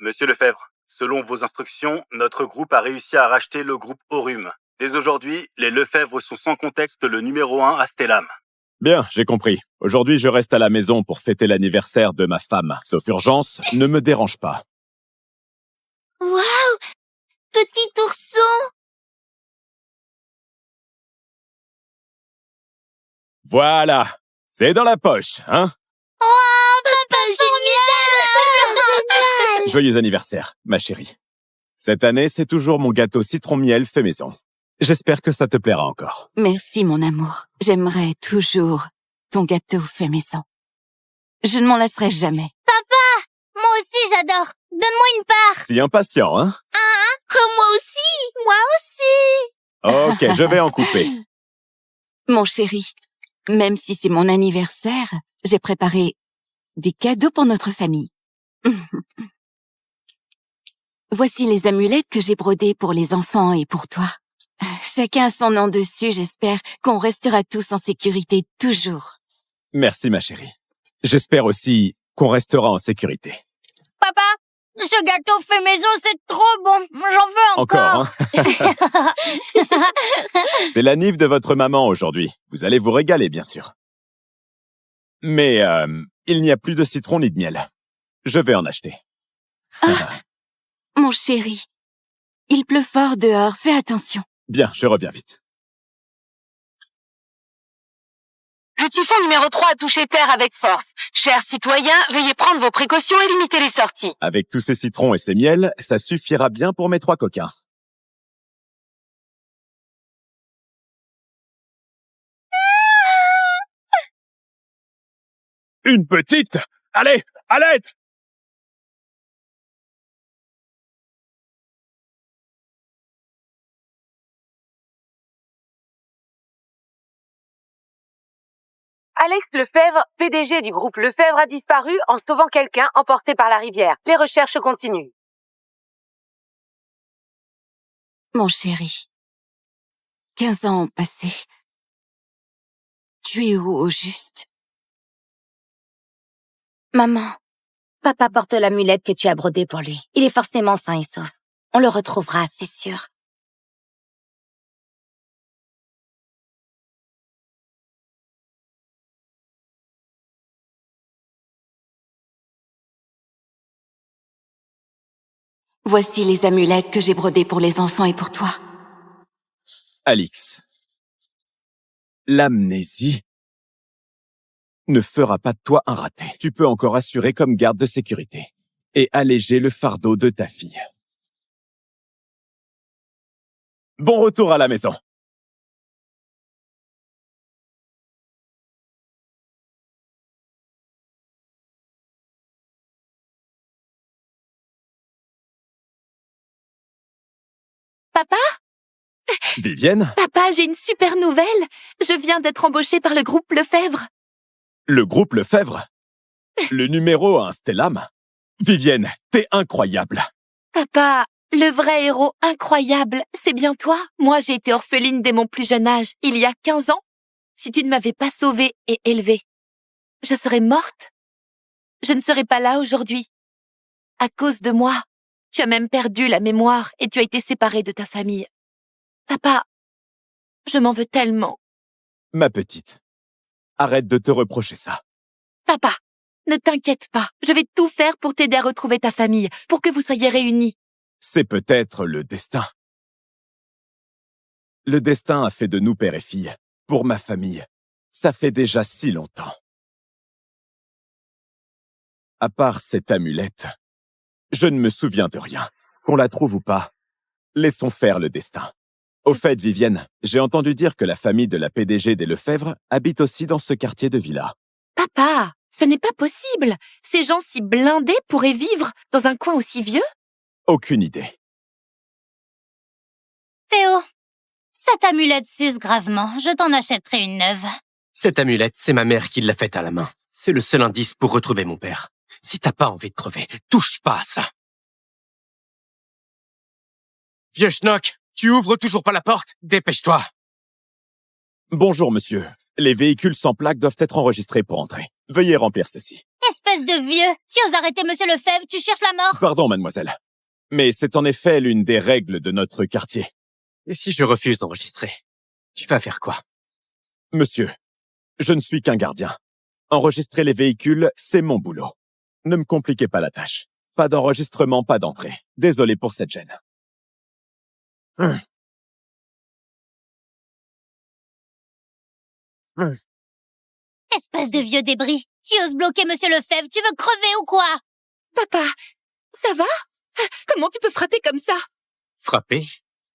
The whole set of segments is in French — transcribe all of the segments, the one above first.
Monsieur Lefebvre, selon vos instructions, notre groupe a réussi à racheter le groupe Aurum. Dès aujourd'hui, les Lefebvre sont sans contexte le numéro 1 à Stellam. Bien, j'ai compris. Aujourd'hui, je reste à la maison pour fêter l'anniversaire de ma femme. Sauf urgence, ne me dérange pas. Waouh! Petit ourson! Voilà, c'est dans la poche, hein? Oh, papa, génial! Joyeux anniversaire, ma chérie. Cette année, c'est toujours mon gâteau citron-miel fait maison. J'espère que ça te plaira encore. Merci, mon amour. J'aimerais toujours ton gâteau fait maison. Je ne m'en lasserai jamais. Papa! Moi aussi, j'adore. Donne-moi une part. Si impatient, hein? Moi aussi. Moi aussi. Ok, je vais en couper. Mon chéri, même si c'est mon anniversaire, j'ai préparé des cadeaux pour notre famille. Voici les amulettes que j'ai brodées pour les enfants et pour toi. Chacun a son nom dessus, j'espère qu'on restera tous en sécurité toujours. Merci, ma chérie. J'espère aussi qu'on restera en sécurité. Papa, ce gâteau fait maison, c'est trop bon. J'en veux encore. Hein? C'est la nif de votre maman aujourd'hui. Vous allez vous régaler, bien sûr. Mais il n'y a plus de citron ni de miel. Je vais en acheter. Mon chéri, il pleut fort dehors, fais attention. Bien, je reviens vite. Le typhon numéro 3 a touché terre avec force. Chers citoyens, veuillez prendre vos précautions et limiter les sorties. Avec tous ces citrons et ces miels, ça suffira bien pour mes 3 coquins. Une petite? Allez, à l'aide! Alex Lefebvre, PDG du groupe Lefebvre, a disparu en sauvant quelqu'un emporté par la rivière. Les recherches continuent. Mon chéri, 15 ans ont passé. Tu es où au juste? Maman, papa porte l'amulette que tu as brodée pour lui. Il est forcément sain et sauf. On le retrouvera, c'est sûr. Voici les amulettes que j'ai brodées pour les enfants et pour toi. Alix, l'amnésie ne fera pas de toi un raté. Tu peux encore assurer comme garde de sécurité et alléger le fardeau de ta fille. Bon retour à la maison. Papa? Vivienne? Papa, j'ai une super nouvelle. Je viens d'être embauchée par le groupe Lefebvre. Le groupe Lefebvre? Le numéro 1 Stellam? Vivienne, t'es incroyable. Papa, le vrai héros incroyable, c'est bien toi. Moi, j'ai été orpheline dès mon plus jeune âge, il y a 15 ans. Si tu ne m'avais pas sauvée et élevée, je serais morte. Je ne serais pas là aujourd'hui. À cause de moi, tu as même perdu la mémoire et tu as été séparée de ta famille. Papa, je m'en veux tellement. Ma petite, arrête de te reprocher ça. Papa, ne t'inquiète pas. Je vais tout faire pour t'aider à retrouver ta famille, pour que vous soyez réunis. C'est peut-être le destin. Le destin a fait de nous père et fille. Pour ma famille, ça fait déjà si longtemps. À part cette amulette, je ne me souviens de rien. Qu'on la trouve ou pas, laissons faire le destin. Au fait, Vivienne, j'ai entendu dire que la famille de la PDG des Lefebvre habite aussi dans ce quartier de villa. Papa, ce n'est pas possible. Ces gens si blindés pourraient vivre dans un coin aussi vieux? Aucune idée. Théo, cette amulette s'use gravement. Je t'en achèterai une neuve. Cette amulette, c'est ma mère qui l'a faite à la main. C'est le seul indice pour retrouver mon père. Si t'as pas envie de crever, touche pas à ça. Vieux schnock, tu ouvres toujours pas la porte? Dépêche-toi. Bonjour, monsieur. Les véhicules sans plaque doivent être enregistrés pour entrer. Veuillez remplir ceci. Qu'est-ce Espèce de vieux! Tu oses arrêter Monsieur Lefebvre, tu cherches la mort! Pardon, mademoiselle. Mais c'est en effet l'une des règles de notre quartier. Et si je refuse d'enregistrer, tu vas faire quoi? Monsieur, je ne suis qu'un gardien. Enregistrer les véhicules, c'est mon boulot. Ne me compliquez pas la tâche. Pas d'enregistrement, pas d'entrée. Désolé pour cette gêne. Espèce de vieux débris! Tu oses bloquer Monsieur Lefebvre, tu veux crever ou quoi? Papa, ça va? Comment tu peux frapper comme ça? Frapper?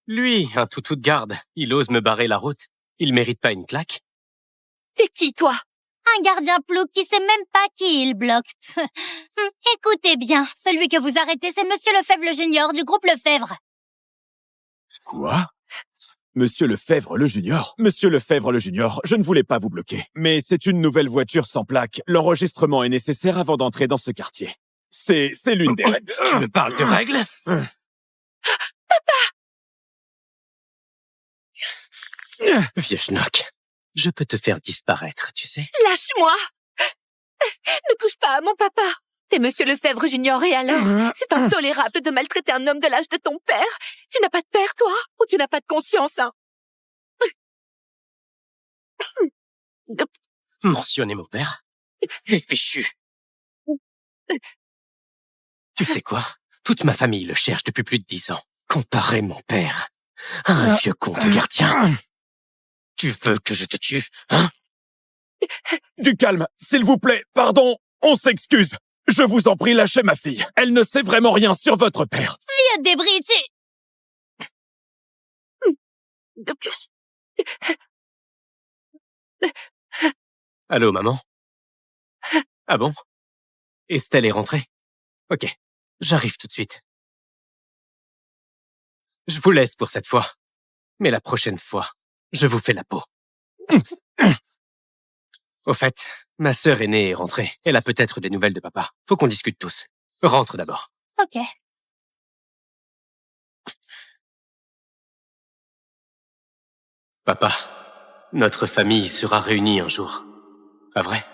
Lui, un toutou de garde. Il ose me barrer la route. Il mérite pas une claque? T'es qui, toi? Un gardien plouc qui sait même pas qui il bloque. Écoutez bien, celui que vous arrêtez, c'est Monsieur Lefebvre le Junior du groupe Lefebvre. Quoi? Monsieur Lefebvre le Junior? Monsieur Lefebvre le Junior, je ne voulais pas vous bloquer. Mais c'est une nouvelle voiture sans plaque. L'enregistrement est nécessaire avant d'entrer dans ce quartier. C'est l'une des règles. Tu me parles de règles? Vieux schnock, je peux te faire disparaître, tu sais. Lâche-moi! Ne touche pas à mon papa! T'es Monsieur Lefebvre Junior et alors? C'est intolérable de maltraiter un homme de l'âge de ton père! Tu n'as pas de père, toi? Ou tu n'as pas de conscience, hein? Mentionner mon père? Les fichus! Tu sais quoi? Toute ma famille le cherche depuis plus de 10 ans. Comparer mon père à un vieux con de gardien. Tu veux que je te tue, hein? Du calme, s'il vous plaît, pardon, on s'excuse. Je vous en prie, lâchez ma fille. Elle ne sait vraiment rien sur votre père. Vieux débris, Allô, maman? Ah bon? Estelle est rentrée? Ok, j'arrive tout de suite. Je vous laisse pour cette fois. Mais la prochaine fois, je vous fais la peau. Au fait, ma sœur aînée est rentrée. Elle a peut-être des nouvelles de papa. Faut qu'on discute tous. Rentre d'abord. Ok. Papa, notre famille sera réunie un jour. Pas vrai?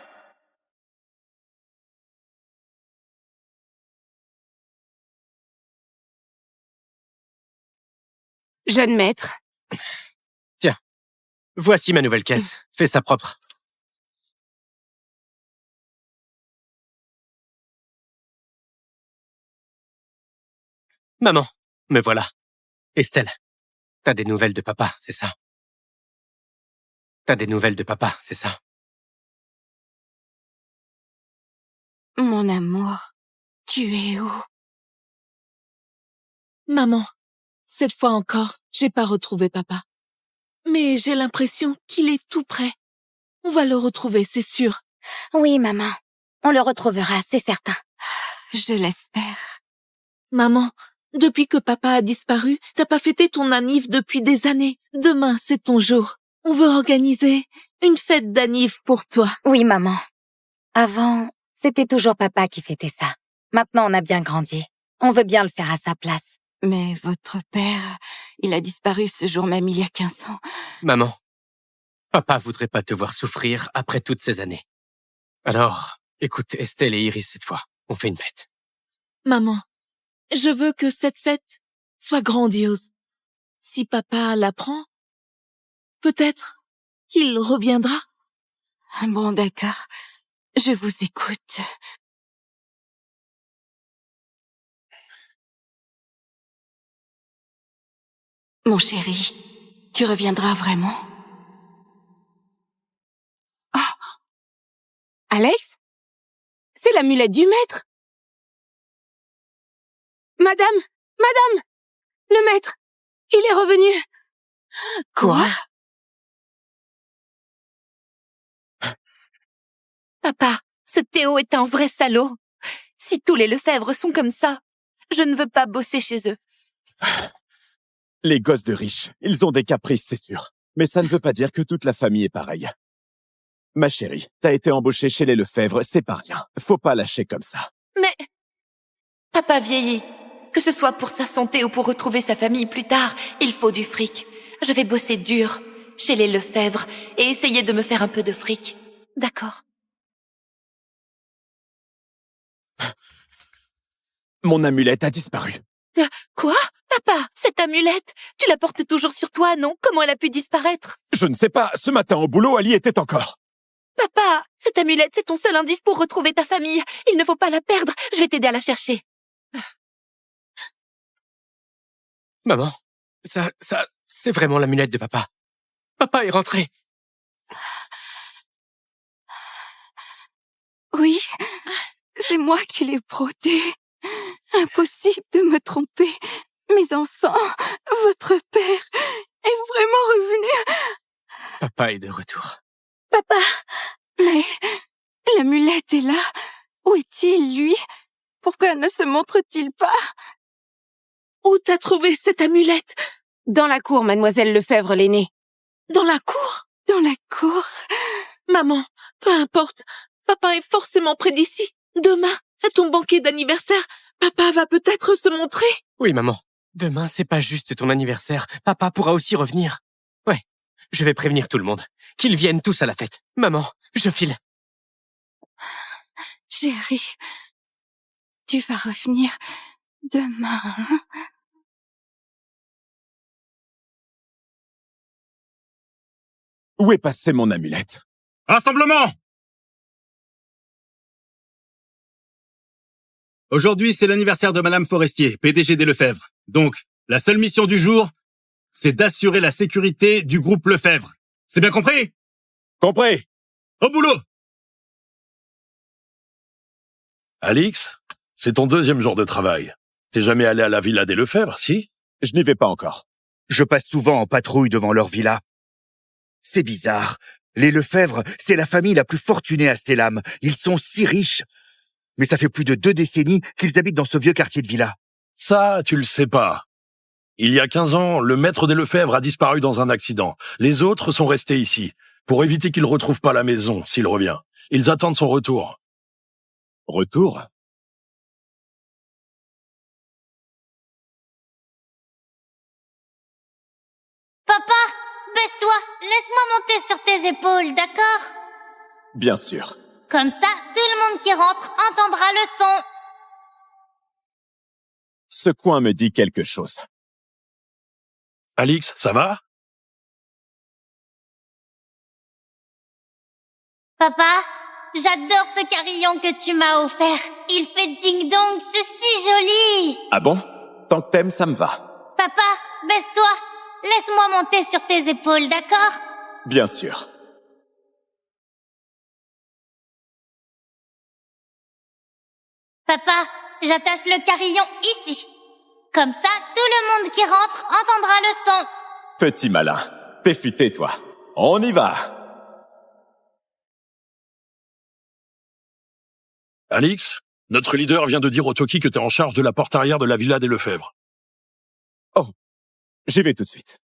Jeune maître, Tiens, voici ma nouvelle caisse. Fais ça propre. Maman, me voilà. Estelle, t'as des nouvelles de papa, c'est ça? T'as des nouvelles de papa, c'est ça? Mon amour, tu es où? Maman, cette fois encore, j'ai pas retrouvé papa. Mais j'ai l'impression qu'il est tout près. On va le retrouver, c'est sûr. Oui, maman. On le retrouvera, c'est certain. Je l'espère. Maman, depuis que papa a disparu, t'as pas fêté ton anniv depuis des années. Demain, c'est ton jour. On veut organiser une fête d'anniv pour toi. Oui, maman. Avant, c'était toujours papa qui fêtait ça. Maintenant, on a bien grandi. On veut bien le faire à sa place. Mais votre père, il a disparu ce jour même il y a 15 ans. Maman, papa voudrait pas te voir souffrir après toutes ces années. Alors, écoute Estelle et Iris cette fois. On fait une fête. Maman, je veux que cette fête soit grandiose. Si papa l'apprend, peut-être qu'il reviendra. Bon, d'accord. Je vous écoute. Mon chéri, tu reviendras vraiment? Alex? C'est l'amulette du maître. Madame, le maître, il est revenu. Quoi? Papa, ce Théo est un vrai salaud. Si tous les Lefebvre sont comme ça, je ne veux pas bosser chez eux. Les gosses de riches, ils ont des caprices, c'est sûr. Mais ça ne veut pas dire que toute la famille est pareille. Ma chérie, t'as été embauchée chez les Lefebvre, c'est pas rien. Faut pas lâcher comme ça. Mais papa vieillit. Que ce soit pour sa santé ou pour retrouver sa famille plus tard, il faut du fric. Je vais bosser dur chez les Lefebvre et essayer de me faire un peu de fric. D'accord? Mon amulette a disparu. Quoi? Papa, cette amulette, tu la portes toujours sur toi, non? Comment elle a pu disparaître? Je ne sais pas, ce matin au boulot, Ali était encore. Papa, cette amulette, c'est ton seul indice pour retrouver ta famille. Il ne faut pas la perdre. Je vais t'aider à la chercher. Maman, c'est vraiment l'amulette de papa. Papa est rentré. Oui, c'est moi qui l'ai brodé. Impossible de me tromper. Mes enfants, votre père est vraiment revenu. Papa est de retour. Papa! Mais l'amulette est là. Où est-il, lui? Pourquoi ne se montre-t-il pas? Où t'as trouvé cette amulette? Dans la cour, mademoiselle Lefebvre l'aînée. Dans la cour? Dans la cour? Maman, peu importe. Papa est forcément près d'ici. Demain, à ton banquet d'anniversaire, papa va peut-être se montrer. Oui, maman. Demain, c'est pas juste ton anniversaire. Papa pourra aussi revenir. Ouais, je vais prévenir tout le monde. Qu'ils viennent tous à la fête. Maman, je file. Chérie, tu vas revenir demain. Où est passée mon amulette? Rassemblement! Aujourd'hui, c'est l'anniversaire de Madame Forestier, PDG des Lefebvre. Donc, la seule mission du jour, c'est d'assurer la sécurité du groupe Lefebvre. C'est bien compris? Compris. Au boulot! Alix, c'est ton 2e jour de travail. T'es jamais allé à la villa des Lefebvre, si? Je n'y vais pas encore. Je passe souvent en patrouille devant leur villa. C'est bizarre. Les Lefebvre, c'est la famille la plus fortunée à Stellam. Ils sont si riches. Mais ça fait plus de 2 décennies qu'ils habitent dans ce vieux quartier de villa. Ça, tu le sais pas. Il y a 15 ans, le maître des Lefebvre a disparu dans un accident. Les autres sont restés ici, pour éviter qu'il retrouve pas la maison s'il revient. Ils attendent son retour. Retour? Papa, baisse-toi, laisse-moi monter sur tes épaules, d'accord? Bien sûr. Comme ça, tout le monde qui rentre entendra le son. Ce coin me dit quelque chose. Alix, ça va? Papa, j'adore ce carillon que tu m'as offert. Il fait ding-dong, c'est si joli. Ah bon? Tant que t'aimes, ça me va. Papa, baisse-toi. Laisse-moi monter sur tes épaules, d'accord? Bien sûr. Papa, j'attache le carillon ici. Comme ça, tout le monde qui rentre entendra le son. Petit malin. T'es futé, toi. On y va. Alix, notre leader vient de dire au Toki que t'es en charge de la porte arrière de la villa des Lefebvre. Oh, j'y vais tout de suite.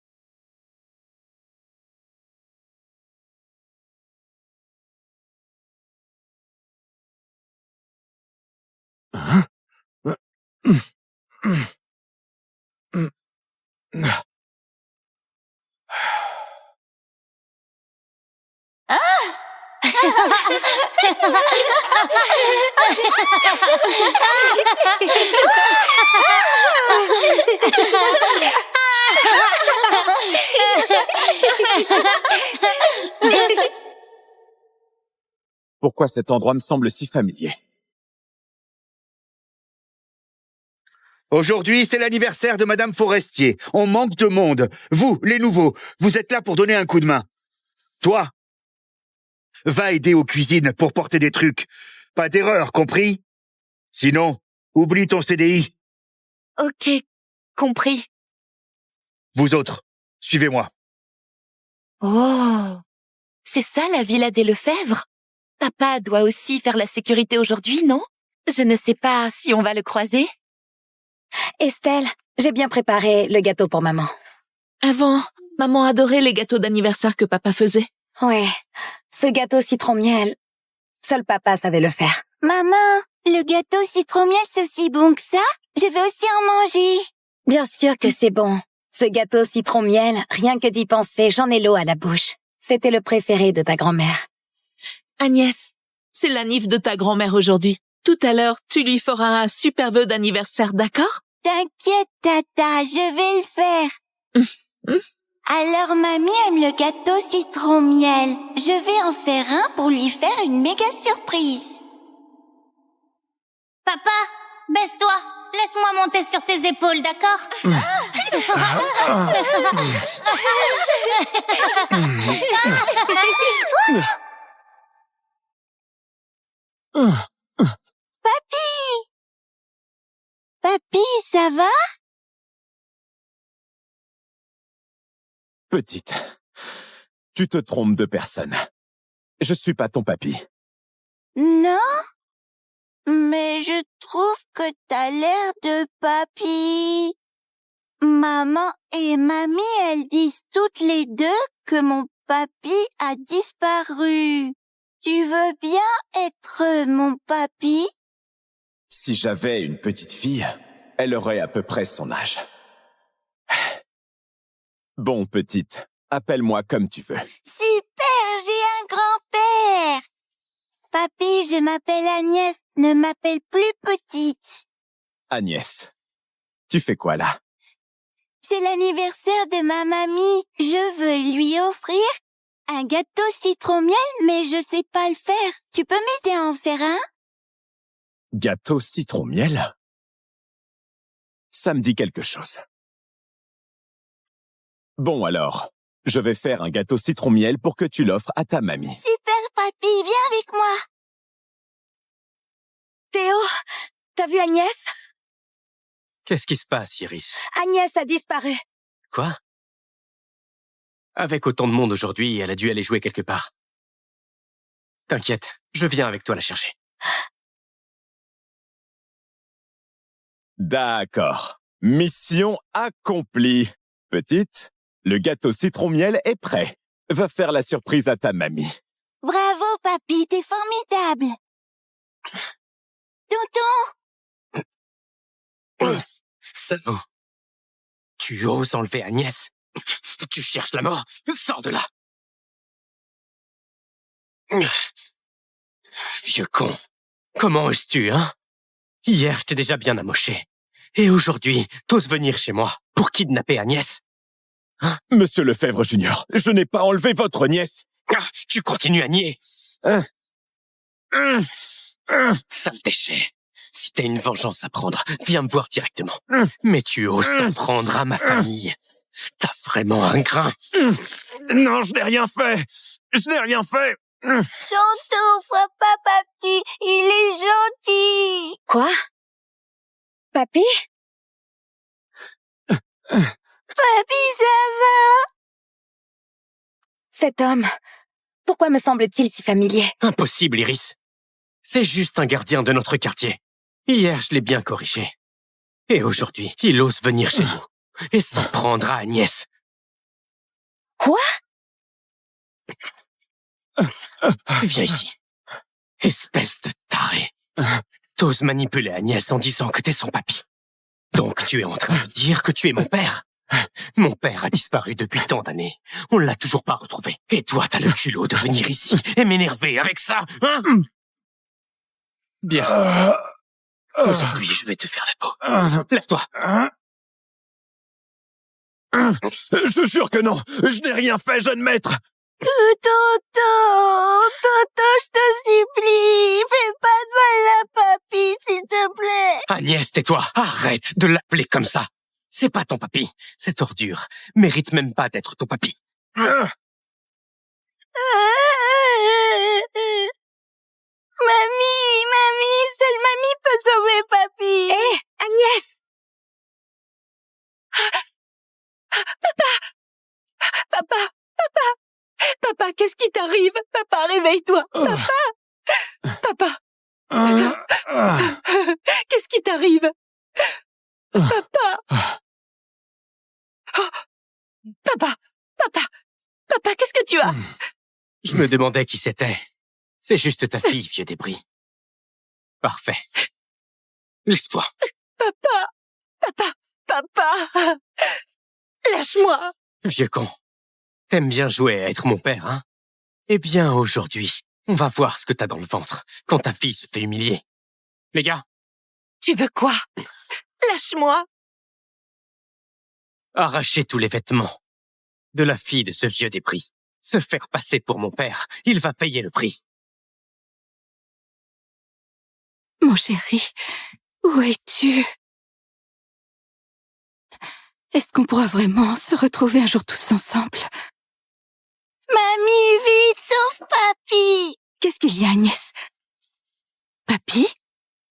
Pourquoi cet endroit me semble si familier? Aujourd'hui, c'est l'anniversaire de Madame Forestier. On manque de monde. Vous, les nouveaux, vous êtes là pour donner un coup de main. Toi, va aider aux cuisines pour porter des trucs. Pas d'erreur, compris? Sinon, oublie ton CDI. Ok, compris. Vous autres, suivez-moi. Oh, c'est ça la villa des Lefebvre? Papa doit aussi faire la sécurité aujourd'hui, non? Je ne sais pas si on va le croiser. Estelle, j'ai bien préparé le gâteau pour maman. Avant, maman adorait les gâteaux d'anniversaire que papa faisait. Ouais, ce gâteau citron-miel, seul papa savait le faire. Maman, le gâteau citron-miel, c'est aussi bon que ça? Je veux aussi en manger. Bien sûr que c'est bon. Ce gâteau citron-miel, rien que d'y penser, j'en ai l'eau à la bouche. C'était le préféré de ta grand-mère. Agnès, c'est l'anniv de ta grand-mère aujourd'hui. Tout à l'heure, tu lui feras un super vœu d'anniversaire, d'accord? T'inquiète, Tata, je vais le faire. Alors, mamie aime le gâteau citron-miel. Je vais en faire un pour lui faire une méga surprise. Papa, baisse-toi. Laisse-moi monter sur tes épaules, d'accord? Papy! Papy, ça va? Petite, tu te trompes de personne. Je suis pas ton papy. Non? Mais je trouve que t'as l'air de papy. Maman et mamie, elles disent toutes les deux que mon papy a disparu. Tu veux bien être mon papy? Si j'avais une petite fille, elle aurait à peu près son âge. Bon, petite, appelle-moi comme tu veux. Super, j'ai un grand-père. Papy, je m'appelle Agnès, ne m'appelle plus petite. Agnès, tu fais quoi là? C'est l'anniversaire de ma mamie. Je veux lui offrir un gâteau citron-miel, mais je sais pas le faire. Tu peux m'aider à en faire un? Gâteau citron-miel? Ça me dit quelque chose. Bon alors, je vais faire un gâteau citron-miel pour que tu l'offres à ta mamie. Super, papy, viens avec moi. Théo, t'as vu Agnès? Qu'est-ce qui se passe, Iris? Agnès a disparu. Quoi? Avec autant de monde aujourd'hui, elle a dû aller jouer quelque part. T'inquiète, je viens avec toi la chercher. D'accord. Mission accomplie. Petite, le gâteau citron-miel est prêt. Va faire la surprise à ta mamie. Bravo, papy, t'es formidable. Tonton! Salaud! Tu oses enlever Agnès? Tu cherches la mort? Sors de là! Vieux con! Comment oses-tu, hein? Hier, je t'ai déjà bien amoché. Et aujourd'hui, t'oses venir chez moi pour kidnapper Agnès? Hein? Monsieur Lefebvre Junior, je n'ai pas enlevé votre nièce. Tu continues à nier. Sale déchet. Si t'as une vengeance à prendre, viens me voir directement. Mais tu oses t'en prendre à ma famille. T'as vraiment un grain. Non, je n'ai rien fait. Je n'ai rien fait. Tonton, vois pas papy, il est gentil. Quoi? Papy? Papy, ça va? Cet homme, pourquoi me semble-t-il si familier? Impossible, Iris. C'est juste un gardien de notre quartier. Hier, je l'ai bien corrigé. Et aujourd'hui, il ose venir chez nous et s'en prendre à Agnès. Quoi? Viens ici. Espèce de taré. T'oses manipuler Agnès en disant que t'es son papy. Donc tu es en train de dire que tu es mon père. Mon père a disparu depuis tant d'années. On l'a toujours pas retrouvé. Et toi, t'as le culot de venir ici et m'énerver avec ça, hein? Bien. Aujourd'hui, je vais te faire la peau. Lève-toi. Je te jure que non. Je n'ai rien fait, jeune maître. Tonton, je te supplie, fais pas de mal à papy, s'il te plaît. Agnès, tais-toi. Arrête de l'appeler comme ça. C'est pas ton papy. Cette ordure mérite même pas d'être ton papy. Mamie, seule mamie peut sauver papy. Hé, Agnès! Papa, qu'est-ce qui t'arrive? Papa, réveille-toi! Papa! Qu'est-ce qui t'arrive? Papa! Papa, qu'est-ce que tu as? Je me demandais qui c'était. C'est juste ta fille, vieux débris. Parfait. Lève-toi. Papa! Lâche-moi! Vieux con. T'aimes bien jouer à être mon père, hein? Eh bien, aujourd'hui, on va voir ce que t'as dans le ventre quand ta fille se fait humilier. Les gars, Tu veux quoi? Lâche-moi! arrachez tous les vêtements de la fille de ce vieux débris. Se faire passer pour mon père, il va payer le prix. Mon chéri, où es-tu? Est-ce qu'on pourra vraiment se retrouver un jour tous ensemble? Mamie, vite, sauve Papy! Qu'est-ce qu'il y a, Agnès? Papy?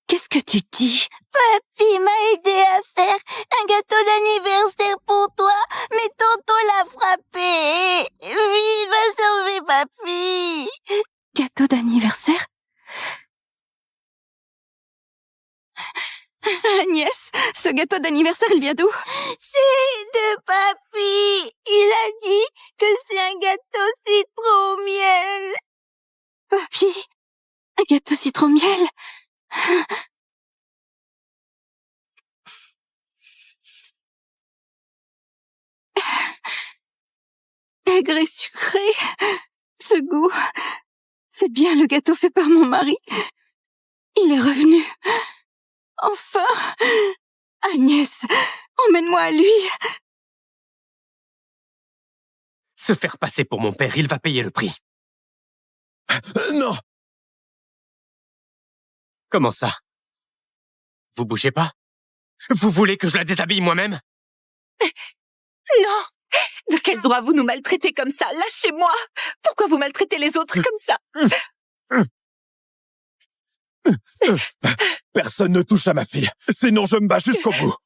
Qu'est-ce que tu dis? Papy m'a aidé à faire un gâteau d'anniversaire pour toi, mais tonton l'a frappé. Vite, va sauver Papy! Gâteau d'anniversaire? Agnès, ce gâteau d'anniversaire, il vient d'où? C'est de Papy. Il a dit que c'est un gâteau citron miel. Papy, un gâteau citron miel? Aigre et sucré, ce goût, c'est bien le gâteau fait par mon mari. Il est revenu. Enfin, Agnès, emmène-moi à lui. Se faire passer pour mon père, il va payer le prix. Non! Comment ça? Vous bougez pas? Vous voulez que je la déshabille moi-même? Non! De quel droit vous nous maltraitez comme ça? Lâchez-moi! Pourquoi vous maltraitez les autres comme ça? Personne ne touche à ma fille, sinon je me bats jusqu'au bout.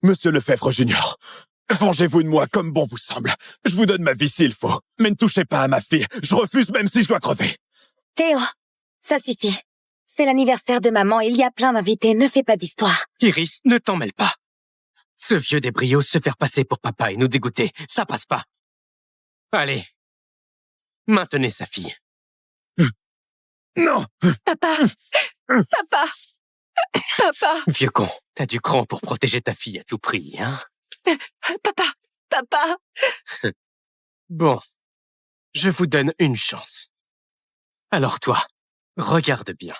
Monsieur Lefebvre Junior, vengez-vous de moi comme bon vous semble. Je vous donne ma vie s'il faut, mais ne touchez pas à ma fille. Je refuse même si je dois crever. Théo, ça suffit. C'est l'anniversaire de maman, il y a plein d'invités, ne fais pas d'histoire. Iris, ne t'en mêle pas. Ce vieux débrio se faire passer pour papa et nous dégoûter, ça passe pas. Allez, maintenez sa fille. Non! Papa! Papa! Papa! Vieux con, t'as du cran pour protéger ta fille à tout prix, hein? Papa! Papa! Bon, je vous donne une chance. Alors toi, regarde bien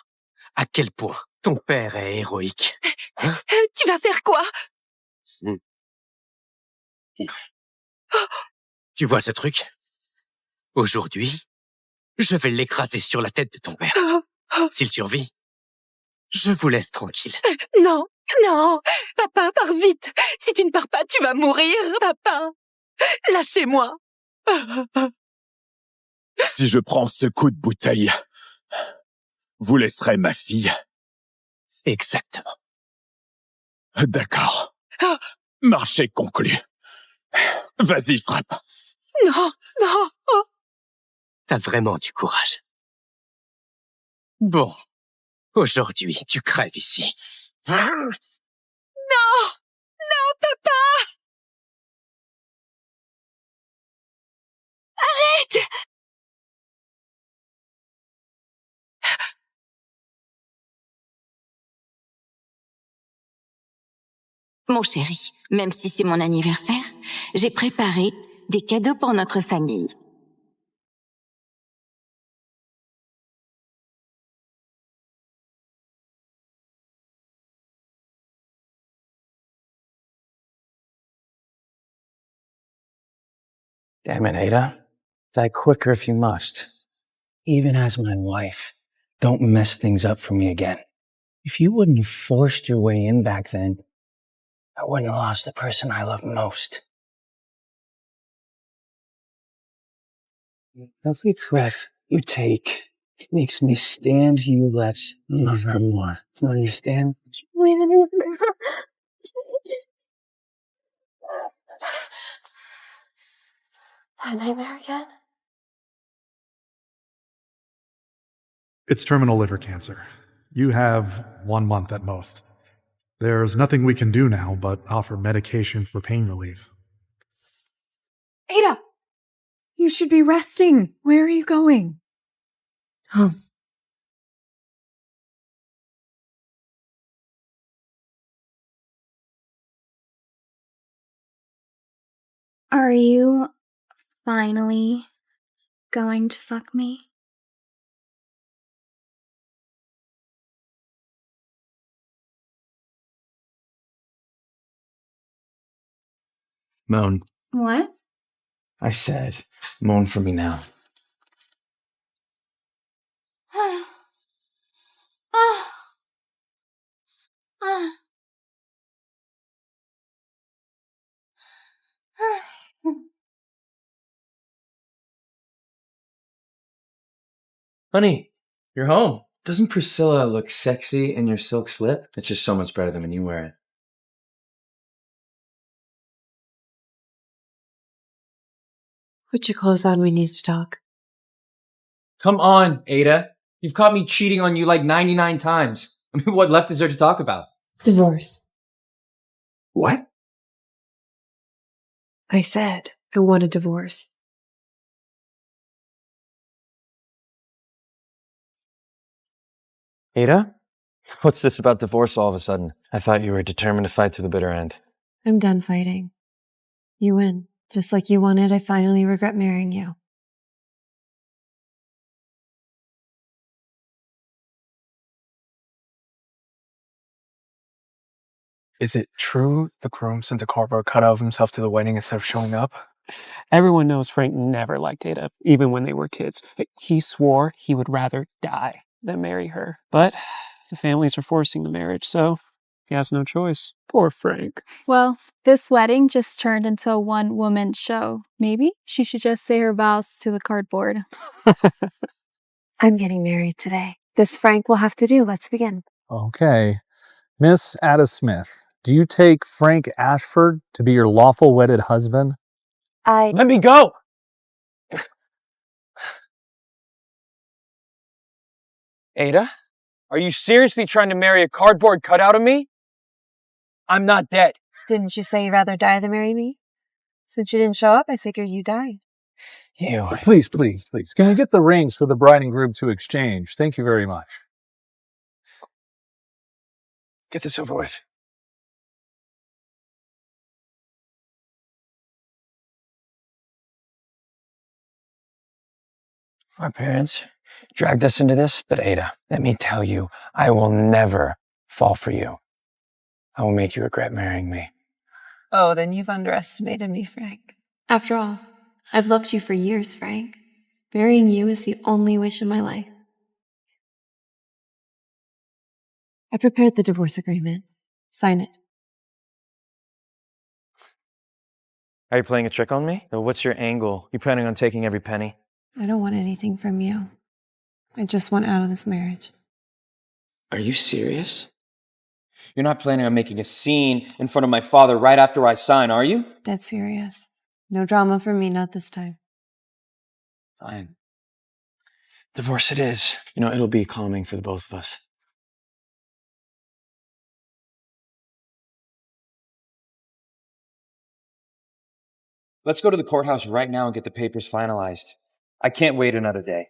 à quel point ton père est héroïque. Hein? Tu vas faire quoi? Tu vois ce truc? Aujourd'hui, je vais l'écraser sur la tête de ton père. S'il survit, je vous laisse tranquille. Non! Non! Papa, pars vite! Si tu ne pars pas, tu vas mourir, papa! Lâchez-moi! Si je prends ce coup de bouteille, vous laisserez ma fille. Exactement. D'accord. Marché conclu. Vas-y, frappe. Non! Non! T'as vraiment du courage. Bon, aujourd'hui, tu crèves ici. Non! Non, papa! Arrête! Mon chéri, même si c'est mon anniversaire, j'ai préparé des cadeaux pour notre famille. Damn it, Ada. Die quicker if you must. Even as my wife, don't mess things up for me again. If you wouldn't have forced your way in back then, I wouldn't have lost the person I love most. Every breath you take makes me stand you less, love her more. You understand? That nightmare again? It's terminal liver cancer. You have 1 month at most. There's nothing we can do now but offer medication for pain relief. Ada! You should be resting. Where are you going? Home. Are you finally going to fuck me? Moan. What? I said, moan for me now. Honey, you're home. Doesn't Priscilla look sexy in your silk slip? It's just so much better than when you wear it. Put your clothes on, we need to talk. Come on, Ada. You've caught me cheating on you like 99 times. I mean, what left is there to talk about? Divorce. What? I said I want a divorce. Ada? What's this about divorce all of a sudden? I thought you were determined to fight to the bitter end. I'm done fighting. You win. Just like you wanted, I finally regret marrying you. Is it true the groom sent a cardboard cutout of himself to the wedding instead of showing up? Everyone knows Frank never liked Ada, even when they were kids. He swore he would rather die than marry her. But the families are forcing the marriage, so he has no choice. Poor Frank. Well, this wedding just turned into a one-woman show. Maybe she should just say her vows to the cardboard. I'm getting married today. This Frank will have to do. Let's begin. Okay. Miss Ada Smith, do you take Frank Ashford to be your lawful wedded husband? Let me go! Ada, are you seriously trying to marry a cardboard cutout of me? I'm not dead. Didn't you say you'd rather die than marry me? Since you didn't show up, I figured you died. You. Please. Can we get the rings for the bride and groom to exchange? Thank you very much. Get this over with. Our parents dragged us into this, but Ada, let me tell you, I will never fall for you. I will make you regret marrying me. Oh, then you've underestimated me, Frank. After all, I've loved you for years, Frank. Marrying you is the only wish in my life. I prepared the divorce agreement. Sign it. Are you playing a trick on me? Or what's your angle? You planning on taking every penny? I don't want anything from you. I just want out of this marriage. Are you serious? You're not planning on making a scene in front of my father right after I sign, are you? Dead serious. No drama for me, not this time. Fine. Divorce it is. You know, it'll be calming for the both of us. Let's go to the courthouse right now and get the papers finalized. I can't wait another day.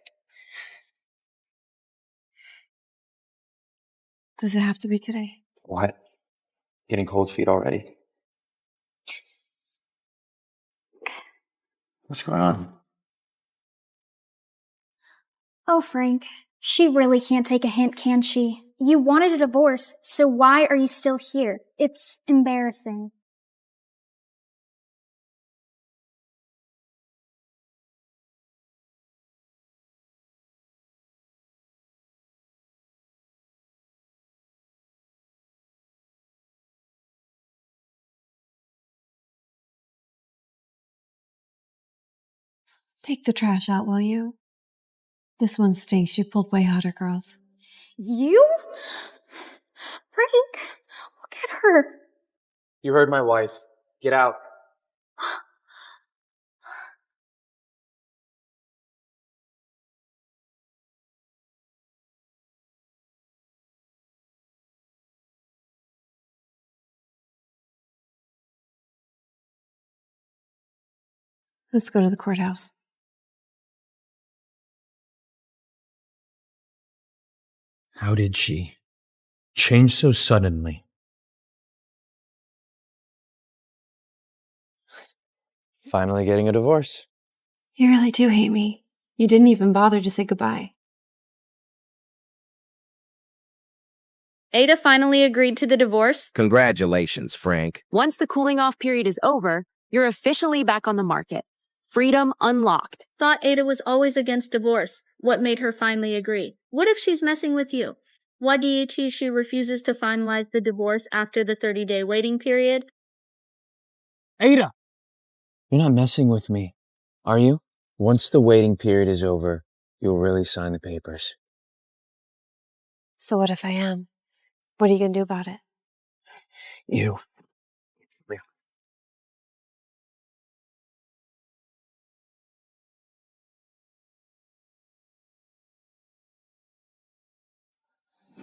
Does it have to be today? What? Getting cold feet already. What's going on? Oh, Frank, she really can't take a hint, can she? You wanted a divorce, so why are you still here? It's embarrassing. Take the trash out, will you? This one stinks. You pulled way hotter girls. You? Frank, look at her. You heard my wife. Get out. Let's go to the courthouse. How did she change so suddenly? Finally getting a divorce. You really do hate me. You didn't even bother to say goodbye. Ada finally agreed to the divorce. Congratulations, Frank. Once the cooling off period is over, You're officially back on the market. Freedom unlocked. Thought Ada was always against divorce. What made her finally agree? What if she's messing with you? Why do you tease she refuses to finalize the divorce after the 30-day waiting period? Ada! You're not messing with me, are you? Once the waiting period is over, you'll really sign the papers. So what if I am? What are you going to do about it? You.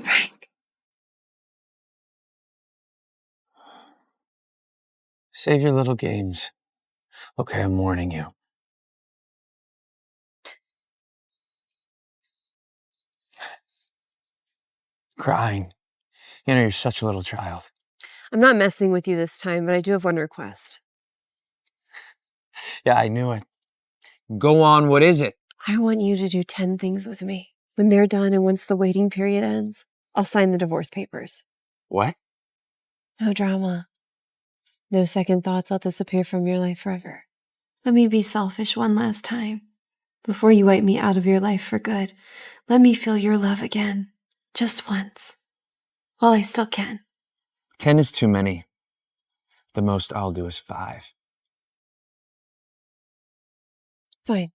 Frank. Save your little games. Okay, I'm warning you. Crying. You know, you're such a little child. I'm not messing with you this time, but I do have one request. Yeah, I knew it. Go on, what is it? I want you to do 10 things with me. When they're done and once the waiting period ends, I'll sign the divorce papers. What? No drama. No second thoughts. I'll disappear from your life forever. Let me be selfish one last time. Before you wipe me out of your life for good, let me feel your love again. Just once. While I still can. 10 is too many. The most I'll do is 5. Fine.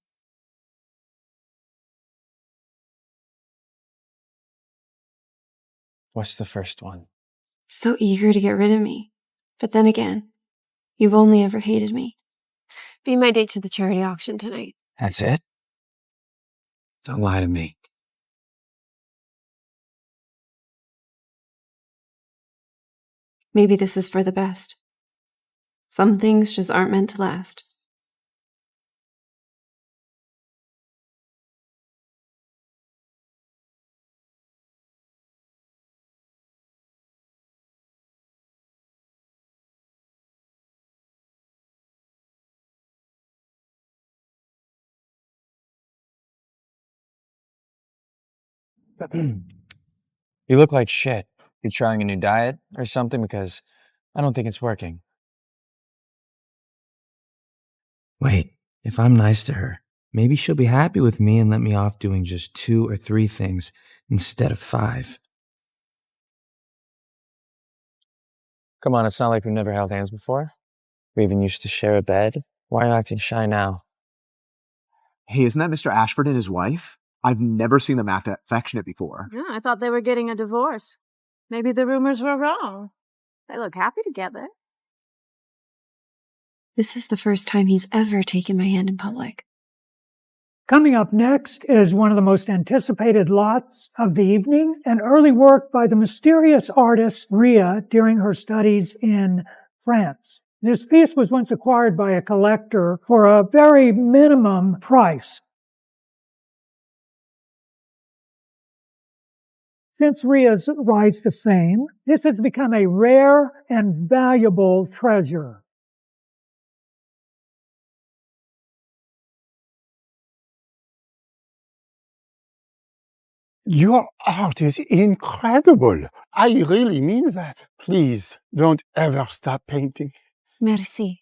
What's the first one? So eager to get rid of me. But then again, you've only ever hated me. Be my date to the charity auction tonight. That's it? Don't lie to me. Maybe this is for the best. Some things just aren't meant to last. You look like shit. You trying a new diet or something? Because I don't think it's working. Wait, if I'm nice to her, maybe she'll be happy with me and let me off doing just 2 or 3 things instead of 5. Come on, it's not like we've never held hands before. We even used to share a bed. Why are you acting shy now? Hey, isn't that Mr. Ashford and his wife? I've never seen them act affectionate before. Yeah, I thought they were getting a divorce. Maybe the rumors were wrong. They look happy together. This is the first time he's ever taken my hand in public. Coming up next is one of the most anticipated lots of the evening, an early work by the mysterious artist Ria during her studies in France. This piece was once acquired by a collector for a very minimum price. Since Ria's rise to fame, this has become a rare and valuable treasure. Your art is incredible. I really mean that. Please, don't ever stop painting. Merci.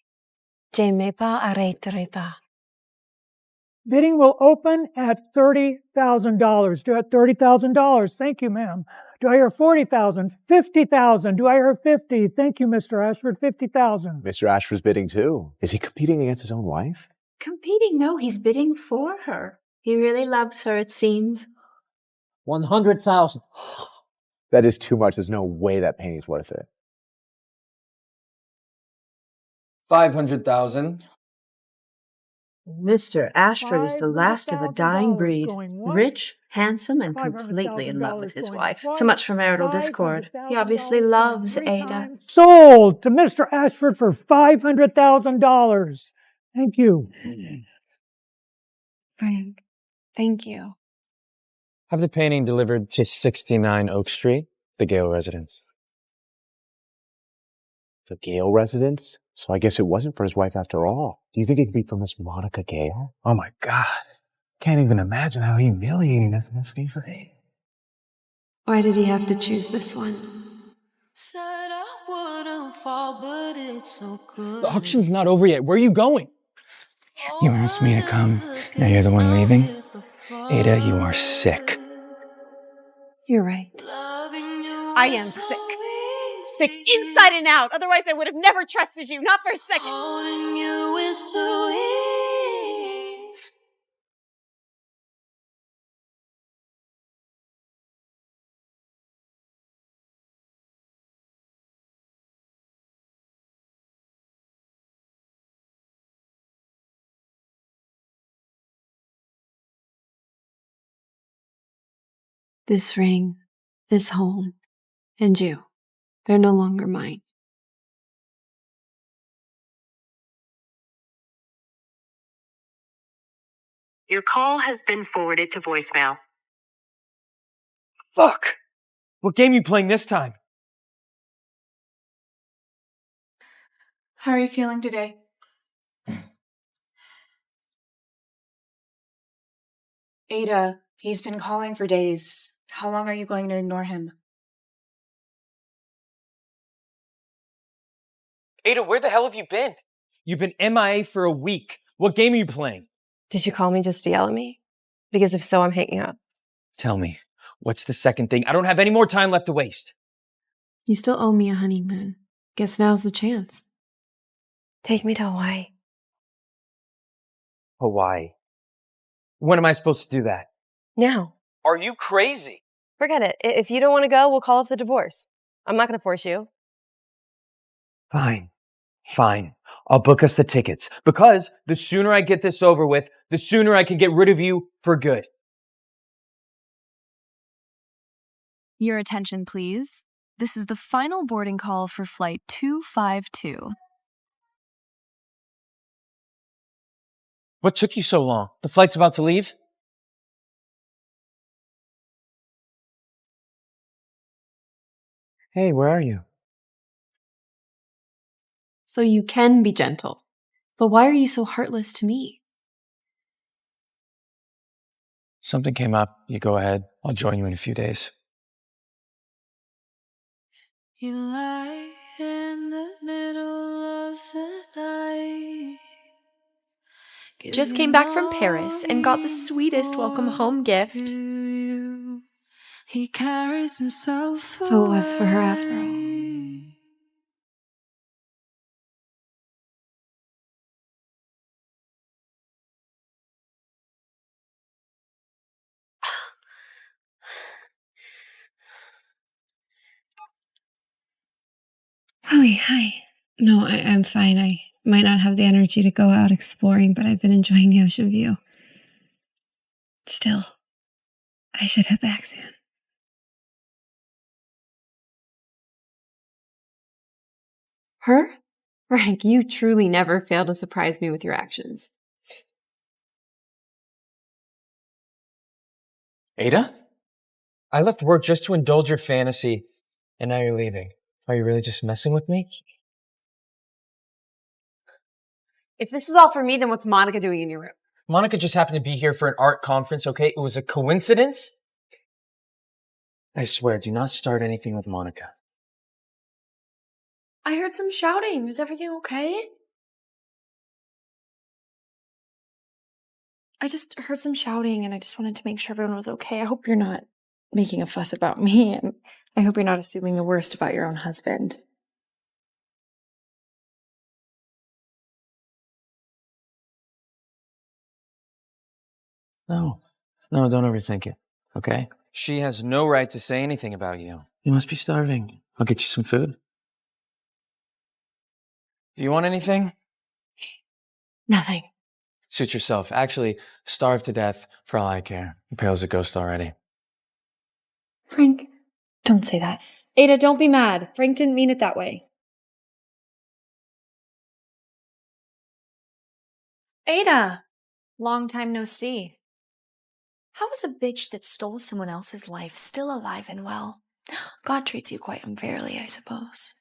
Je ne m'arrêterai pas. Bidding will open at $30,000. Do I have $30,000? Thank you, ma'am. Do I hear $40,000? $50,000. Do I hear $50,000? Thank you, Mr. Ashford. $50,000. Mr. Ashford's bidding too. Is he competing against his own wife? Competing? No, he's bidding for her. He really loves her, it seems. 100,000. That is too much. There's no way that painting's worth it. 500,000. Mr. Ashford is the last of a dying breed. Rich, handsome, and completely in love with his wife. So much for marital discord. He obviously loves Ada. Sold to Mr. Ashford for $500,000. Thank you. Frank, thank you. Have the painting delivered to 69 Oak Street, the Gale residence. The Gale residence? So I guess it wasn't for his wife after all. Do you think it could be for Miss Monica Gale? Oh my God. Can't even imagine how humiliating this must be for him. Why did he have to choose this one? Said I wouldn't The auction's not over yet. Where are you going? You asked me to come. Now you're the one leaving? Ada, you are sick. You're right. I am sick. Sick inside and out. Otherwise, I would have never trusted you, not for a second. This ring, this home, and you, they're no longer mine. Your call has been forwarded to voicemail. Fuck! What game are you playing this time? How are you feeling today? Ada, he's been calling for days. How long are you going to ignore him? Ada, where the hell have you been? You've been MIA for a week. What game are you playing? Did you call me just to yell at me? Because if so, I'm hanging up. Tell me, what's the second thing? I don't have any more time left to waste. You still owe me a honeymoon. Guess now's the chance. Take me to Hawaii. Hawaii. When am I supposed to do that? Now. Are you crazy? Forget it. If you don't want to go, we'll call off the divorce. I'm not going to force you. Fine. Fine. I'll book us the tickets. Because the sooner I get this over with, the sooner I can get rid of you for good. Your attention, please. This is the final boarding call for Flight 252. What took you so long? The flight's about to leave? Hey, where are you? So you can be gentle. But why are you so heartless to me? Something came up. You go ahead. I'll join you in a few days. You lie in the middle of the night. Just came back from Paris and got the sweetest welcome home gift. He carries himself. So it was for her after all. Chloe, hi. No, I'm fine. I might not have the energy to go out exploring, but I've been enjoying the ocean view. Still, I should head back soon. Her? Frank, you truly never fail to surprise me with your actions. Ada? I left work just to indulge your fantasy, and now you're leaving. Are you really just messing with me? If this is all for me, then what's Monica doing in your room? Monica just happened to be here for an art conference, okay? It was a coincidence. I swear, do not start anything with Monica. I heard some shouting. Is everything okay? I just heard some shouting and I just wanted to make sure everyone was okay. I hope you're not making a fuss about me, and I hope you're not assuming the worst about your own husband. No, don't overthink it, okay? She has no right to say anything about you. You must be starving. I'll get you some food. Do you want anything? Nothing. Suit yourself. Actually, starve to death for all I care. You're pale as a ghost already. Frank, don't say that. Ada, don't be mad. Frank didn't mean it that way. Ada! Long time no see. How is a bitch that stole someone else's life still alive and well? God treats you quite unfairly, I suppose.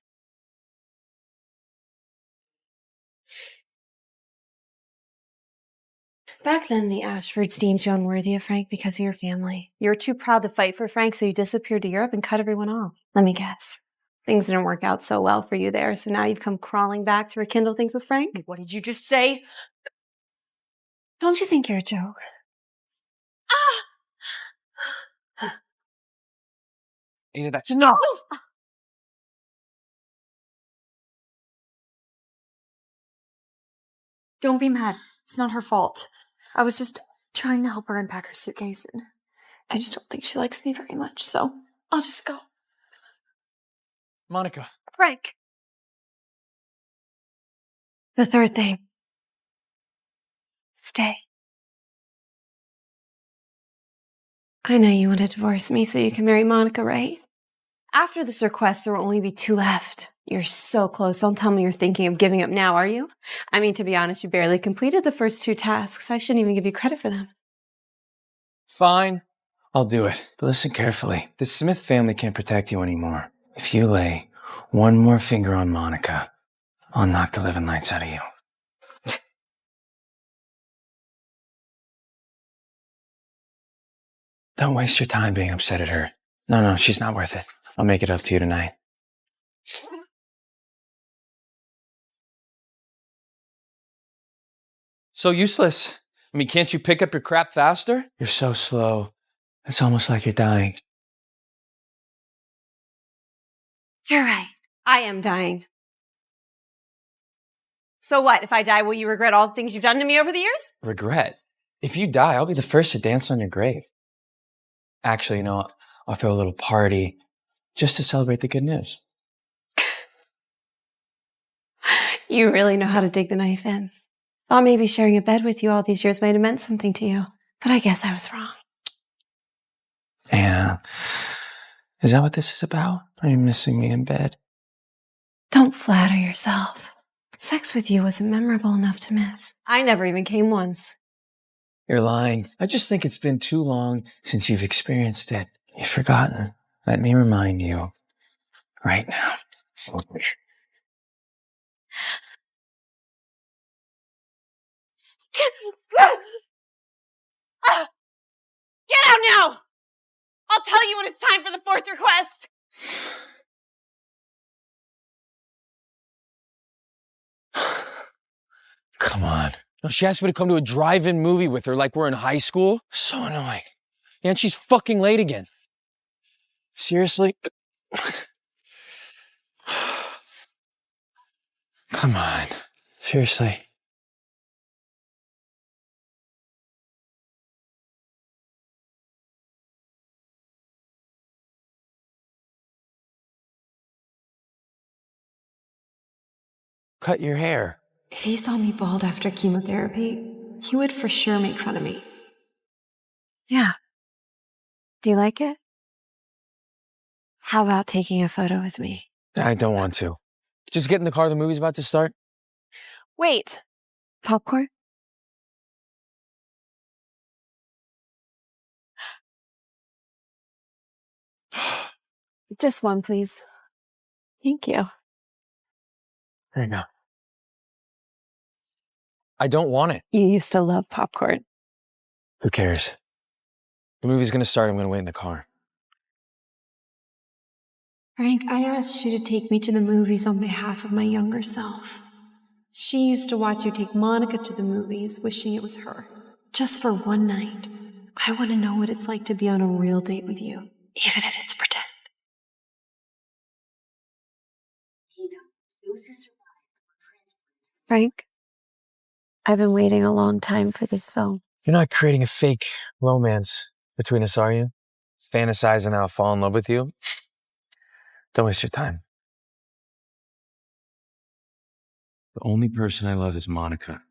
Back then, the Ashfords deemed you unworthy of Frank because of your family. You were too proud to fight for Frank, so you disappeared to Europe and cut everyone off. Let me guess. Things didn't work out so well for you there, so now you've come crawling back to rekindle things with Frank? What did you just say? Don't you think you're a joke? Ada, that's enough! Don't be mad. It's not her fault. I was just trying to help her unpack her suitcase, and I just don't think she likes me very much, so I'll just go. Monica. Frank. The third thing. Stay. I know you want to divorce me so you can marry Monica, right? After this request, there will only be 2 left. You're so close. Don't tell me you're thinking of giving up now, are you? I mean, to be honest, you barely completed the first 2 tasks. I shouldn't even give you credit for them. Fine. I'll do it. But listen carefully. The Smith family can't protect you anymore. If you lay one more finger on Monica, I'll knock the living lights out of you. Don't waste your time being upset at her. No, she's not worth it. I'll make it up to you tonight. So useless. I mean, can't you pick up your crap faster? You're so slow. It's almost like you're dying. You're right. I am dying. So what? If I die, will you regret all the things you've done to me over the years? Regret? If you die, I'll be the first to dance on your grave. Actually, I'll throw a little party just to celebrate the good news. You really know how to dig the knife in. Thought maybe sharing a bed with you all these years might have meant something to you, but I guess I was wrong. Anna, is that what this is about? Are you missing me in bed? Don't flatter yourself. Sex with you wasn't memorable enough to miss. I never even came once. You're lying. I just think it's been too long since you've experienced it. You've forgotten. Let me remind you right now. Get out now! I'll tell you when it's time for the 4th request. Come on. No, she asked me to come to a drive-in movie with her like we're in high school. So annoying. Yeah, and she's fucking late again. Seriously? Come on. Seriously. Cut your hair. If he saw me bald after chemotherapy, he would for sure make fun of me. Yeah. Do you like it? How about taking a photo with me? I don't want to. Just get in the car, the movie's about to start. Wait. Popcorn? Just one, please. Thank you. There you go. I don't want it. You used to love popcorn. Who cares? The movie's gonna start. I'm gonna wait in the car. Frank, I asked you to take me to the movies on behalf of my younger self. She used to watch you take Monica to the movies, wishing it was her. Just for one night. I want to know what it's like to be on a real date with you, even if it's pretend. Frank, I've been waiting a long time for this film. You're not creating a fake romance between us, are you? Fantasizing how I'll fall in love with you? Don't waste your time. The only person I love is Monica,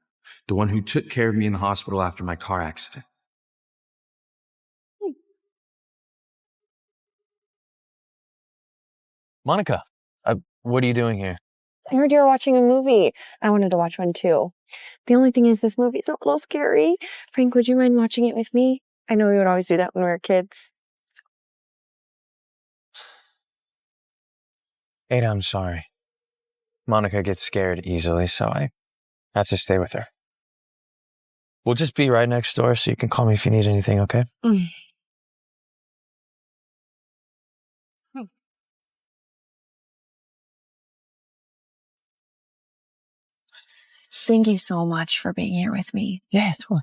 the one who took care of me in the hospital after my car accident. Monica, what are you doing here? I heard you were watching a movie. I wanted to watch one too. The only thing is this movie is a little scary. Frank, would you mind watching it with me? I know we would always do that when we were kids. Ada, I'm sorry. Monica gets scared easily, so I have to stay with her. We'll just be right next door, so you can call me if you need anything, okay? Thank you so much for being here with me. Yeah, totally.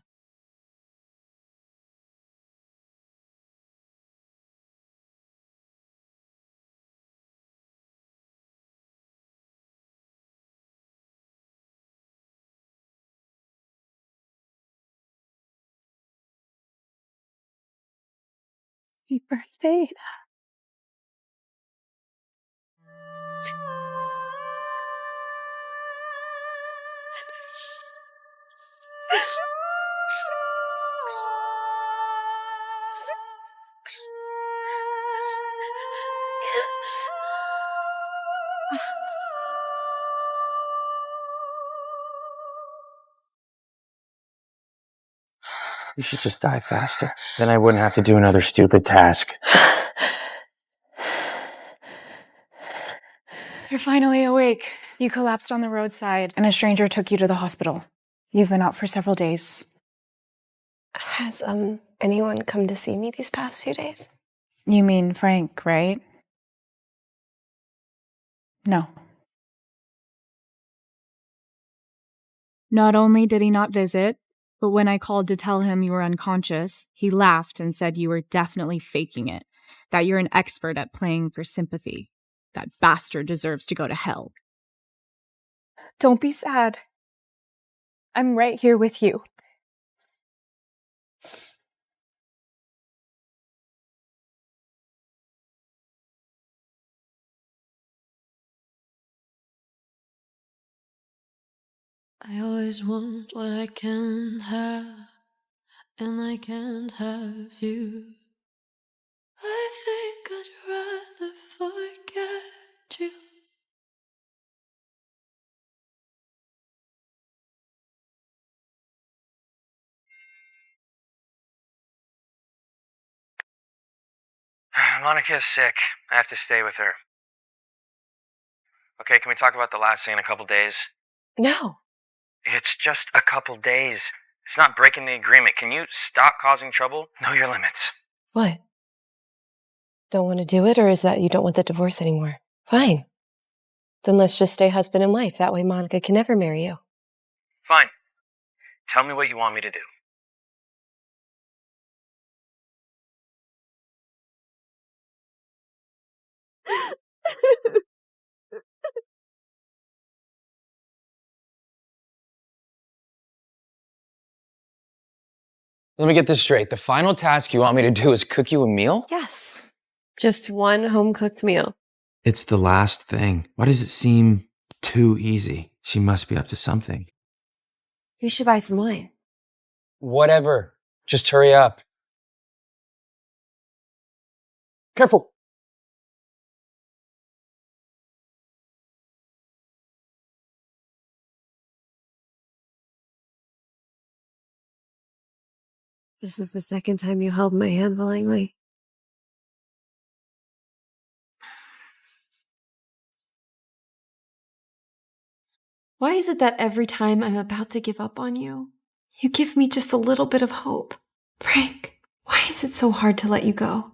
Happy birthday. You should just die faster. Then I wouldn't have to do another stupid task. You're finally awake. You collapsed on the roadside, and a stranger took you to the hospital. You've been out for several days. Has, anyone come to see me these past few days? You mean Frank, right? No. Not only did he not visit, but when I called to tell him you were unconscious, he laughed and said you were definitely faking it, that you're an expert at playing for sympathy. That bastard deserves to go to hell. Don't be sad. I'm right here with you. I always want what I can't have, and I can't have you. I think I'd rather forget you. Monica's sick. I have to stay with her. Okay, can we talk about the last thing in a couple days? No. It's just a couple days. It's not breaking the agreement. Can you stop causing trouble? Know your limits. What? Don't want to do it, or is that you don't want the divorce anymore? Fine. Then let's just stay husband and wife. That way Monica can never marry you. Fine. Tell me what you want me to do. Let me get this straight. The final task you want me to do is cook you a meal? Yes. Just one home-cooked meal. It's the last thing. Why does it seem too easy? She must be up to something. You should buy some wine. Whatever. Just hurry up. Careful. This is the second time you held my hand willingly. Why is it that every time I'm about to give up on you, you give me just a little bit of hope? Frank, why is it so hard to let you go?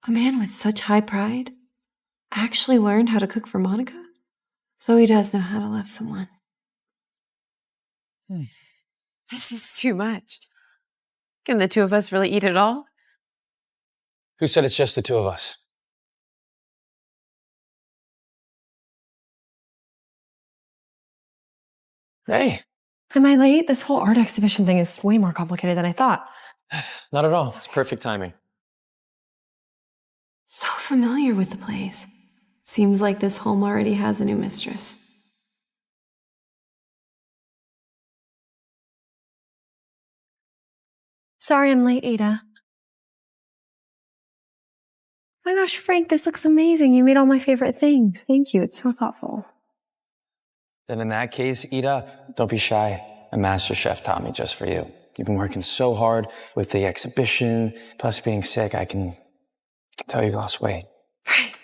A man with such high pride actually learned how to cook for Monica? So he does know how to love someone. This is too much. Can the two of us really eat it all? Who said it's just the two of us? Hey. Am I late? This whole art exhibition thing is way more complicated than I thought. Not at all. It's perfect timing. So familiar with the place. Seems like this home already has a new mistress. Sorry I'm late, Ada. Oh my gosh, Frank, this looks amazing. You made all my favorite things. Thank you. It's so thoughtful. Then in that case, Ida, don't be shy. A master chef taught me just for you. You've been working so hard with the exhibition, plus being sick, I can tell you lost weight. Frank.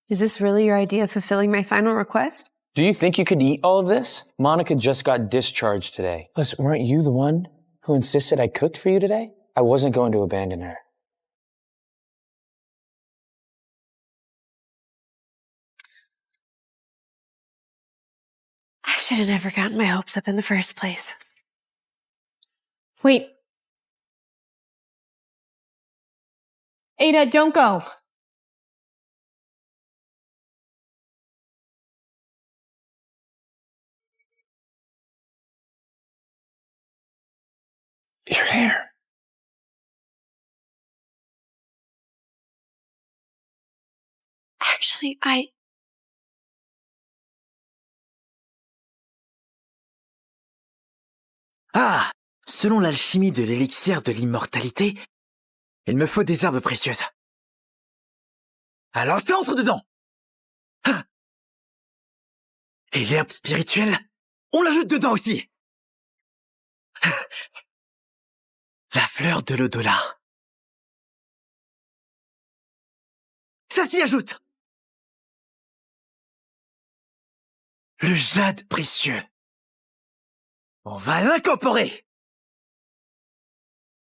Is this really your idea of fulfilling my final request? Do you think you could eat all of this? Monica just got discharged today. Plus, weren't you the one who insisted I cooked for you today? I wasn't going to abandon her. I should have never gotten my hopes up in the first place. Wait. Ada, don't go. Your hair. Actually, Ah! Selon l'alchimie de l'élixir de l'immortalité, il me faut des herbes précieuses. Alors ça entre dedans! Ah. Et l'herbe spirituelle, on l'ajoute dedans aussi! La fleur de l'au-delà. Ça s'y ajoute! Le jade précieux. On va l'incorporer!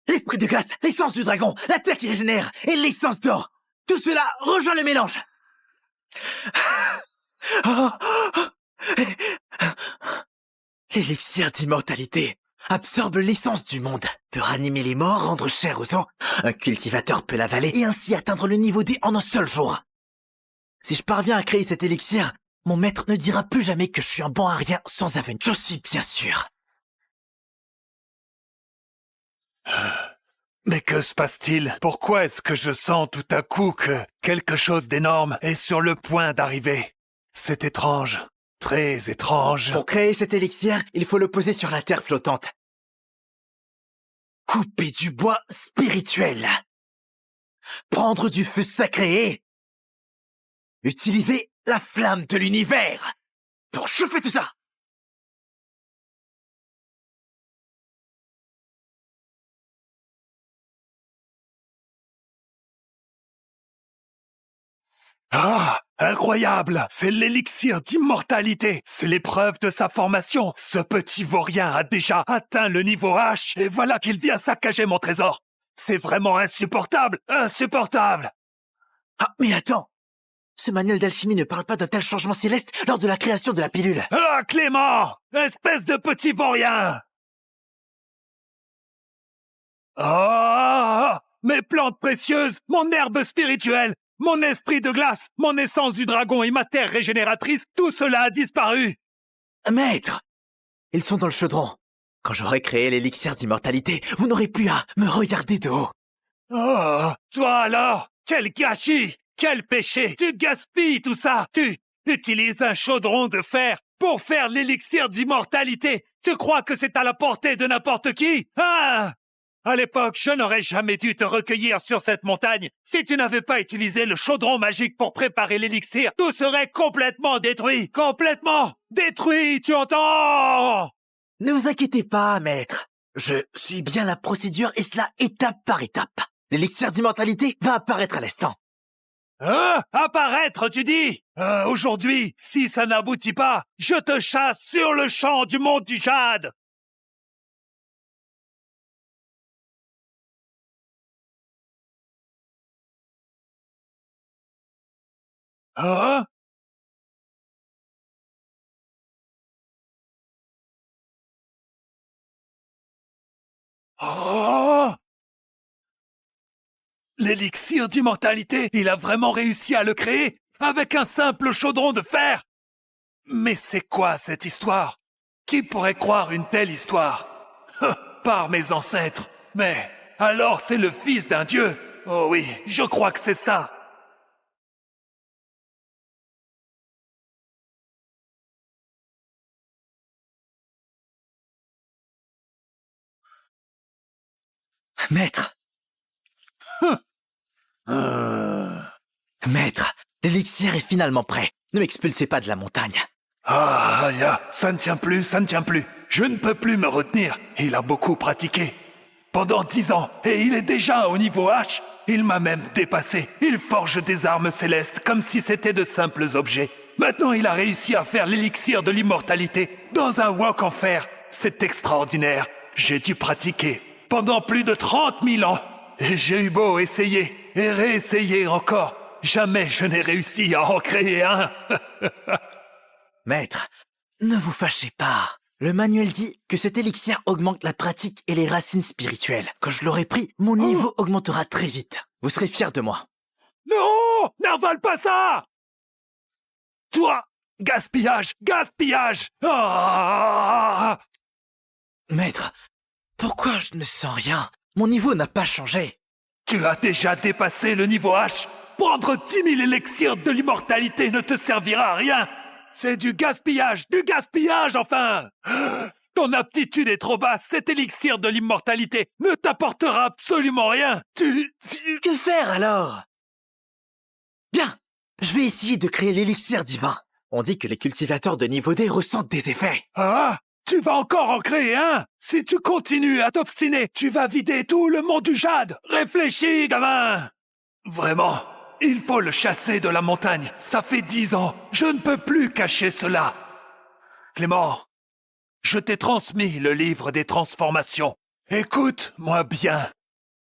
L'esprit de glace, l'essence du dragon, la terre qui régénère et l'essence d'or. Tout cela rejoint le mélange. L'élixir d'immortalité absorbe l'essence du monde, peut ranimer les morts, rendre chair aux os. Un cultivateur peut l'avaler et ainsi atteindre le niveau D en un seul jour. Si je parviens à créer cet élixir, mon maître ne dira plus jamais que je suis un bon à rien sans avenir. J'en suis bien sûr. Mais que se passe-t-il? Pourquoi est-ce que je sens tout à coup que quelque chose d'énorme est sur le point d'arriver? C'est étrange, très étrange. Pour créer cet élixir, il faut le poser sur la terre flottante. Couper du bois spirituel. Prendre du feu sacré et utiliser la flamme de l'univers pour chauffer tout ça. Ah, incroyable! C'est l'élixir d'immortalité! C'est l'épreuve de sa formation! Ce petit vaurien a déjà atteint le niveau H, et voilà qu'il vient saccager mon trésor! C'est vraiment insupportable! Insupportable! Ah, mais attends! Ce manuel d'alchimie ne parle pas d'un tel changement céleste lors de la création de la pilule. Ah, Clément! Espèce de petit vaurien! Ah! Mes plantes précieuses! Mon herbe spirituelle! Mon esprit de glace, mon essence du dragon et ma terre régénératrice, tout cela a disparu. Maître, ils sont dans le chaudron. Quand j'aurai créé l'élixir d'immortalité, vous n'aurez plus à me regarder de haut. Oh, toi alors, quel gâchis, quel péché, tu gaspilles tout ça, tu utilises un chaudron de fer pour faire l'élixir d'immortalité. Tu crois que c'est à la portée de n'importe qui, hein? À l'époque, je n'aurais jamais dû te recueillir sur cette montagne. Si tu n'avais pas utilisé le chaudron magique pour préparer l'élixir, tout serait complètement détruit. Complètement détruit, tu entends? Ne vous inquiétez pas, maître. Je suis bien la procédure et cela étape par étape. L'élixir d'immortalité va apparaître à l'instant. Apparaître, tu dis? Aujourd'hui, si ça n'aboutit pas, je te chasse sur le champ du monde du jade. Hein? Oh! L'élixir d'immortalité, il a vraiment réussi à le créer avec un simple chaudron de fer. Mais c'est quoi cette histoire? Qui pourrait croire une telle histoire? Par mes ancêtres. Mais alors c'est le fils d'un dieu. Oh oui, je crois que c'est ça. Maître. Maître, l'élixir est finalement prêt. Ne m'expulsez pas de la montagne. Ah, ça ne tient plus, ça ne tient plus. Je ne peux plus me retenir. Il a beaucoup pratiqué. Pendant 10 ans, et il est déjà au niveau H. Il m'a même dépassé. Il forge des armes célestes comme si c'était de simples objets. Maintenant, il a réussi à faire l'élixir de l'immortalité dans un wok en fer. C'est extraordinaire. J'ai dû pratiquer pendant plus de 30 000 ans. Et j'ai eu beau essayer et réessayer encore, jamais je n'ai réussi à en créer un. Maître, ne vous fâchez pas. Le manuel dit que cet élixir augmente la pratique et les racines spirituelles. Quand je l'aurai pris, mon niveau augmentera très vite. Vous serez fiers de moi. Non! N'avale pas ça! Toi! Gaspillage! Gaspillage! Ah! Maître, pourquoi je ne sens rien? Mon niveau n'a pas changé. Tu as déjà dépassé le niveau H. Prendre 10 000 élixirs de l'immortalité ne te servira à rien. C'est du gaspillage enfin. Ton aptitude est trop basse. Cet élixir de l'immortalité ne t'apportera absolument rien. Que faire alors? Bien, je vais essayer de créer l'élixir divin. On dit que les cultivateurs de niveau D ressentent des effets. Ah! Tu vas encore en créer un? Si tu continues à t'obstiner, tu vas vider tout le monde du jade. Réfléchis, gamin! Vraiment, il faut le chasser de la montagne. Ça fait 10 ans. Je ne peux plus cacher cela. Clément, je t'ai transmis le livre des transformations. Écoute-moi bien.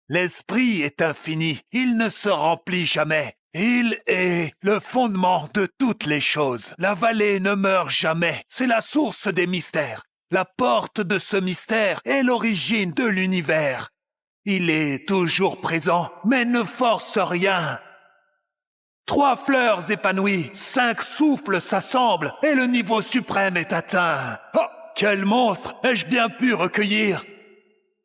L'esprit est infini. Il ne se remplit jamais. Il est le fondement de toutes les choses. La vallée ne meurt jamais. C'est la source des mystères. La porte de ce mystère est l'origine de l'univers. Il est toujours présent, mais ne force rien. 3 fleurs épanouies, 5 souffles s'assemblent et le niveau suprême est atteint. Oh, quel monstre ai-je bien pu recueillir?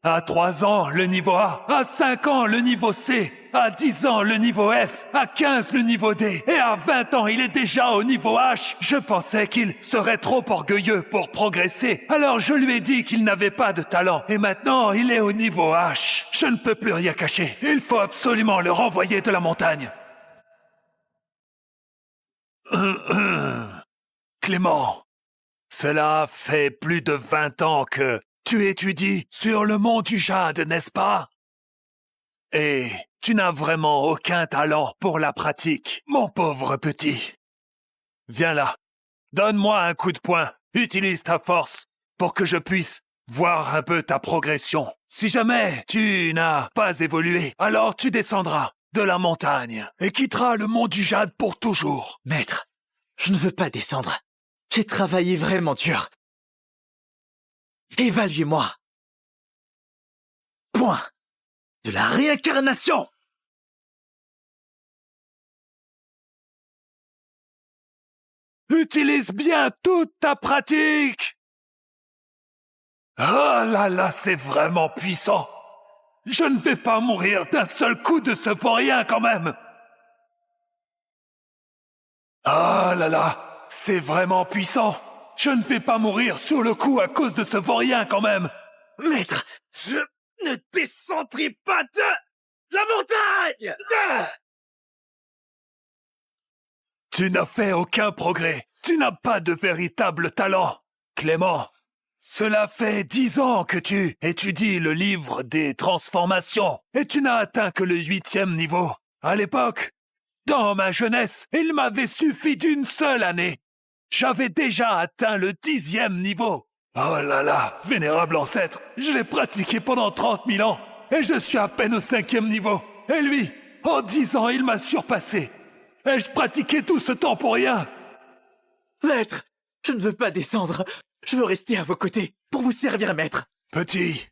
À 3 ans, le niveau A. À 5 ans, le niveau C. À 10 ans, le niveau F. À 15, le niveau D. Et à 20 ans, il est déjà au niveau H. Je pensais qu'il serait trop orgueilleux pour progresser. Alors je lui ai dit qu'il n'avait pas de talent. Et maintenant, il est au niveau H. Je ne peux plus rien cacher. Il faut absolument le renvoyer de la montagne. Clément, cela fait plus de 20 ans que tu étudies sur le mont du Jade, n'est-ce pas? Et tu n'as vraiment aucun talent pour la pratique, mon pauvre petit. Viens là, donne-moi un coup de poing, utilise ta force pour que je puisse voir un peu ta progression. Si jamais tu n'as pas évolué, alors tu descendras de la montagne et quitteras le mont du Jade pour toujours. Maître, je ne veux pas descendre. J'ai travaillé vraiment dur. Évaluez-moi. Point de la réincarnation. Utilise bien toute ta pratique. Oh là là, c'est vraiment puissant. Je ne vais pas mourir d'un seul coup de ce vaurien quand même. Oh là là, c'est vraiment puissant. Je ne vais pas mourir sur le coup à cause de ce vaurien quand même. Maître, je ne descendrai pas de la montagne. Tu n'as fait aucun progrès. Tu n'as pas de véritable talent. Clément, cela fait 10 ans que tu étudies le livre des transformations et tu n'as atteint que le 8e niveau. À l'époque, dans ma jeunesse, il m'avait suffi d'une seule année. J'avais déjà atteint le 10e niveau. Oh là là, vénérable ancêtre, je l'ai pratiqué pendant 30 000 ans et je suis à peine au 5e niveau. Et lui, en 10 ans, il m'a surpassé. Ai-je pratiqué tout ce temps pour rien? Maître, je ne veux pas descendre. Je veux rester à vos côtés pour vous servir, maître. Petit,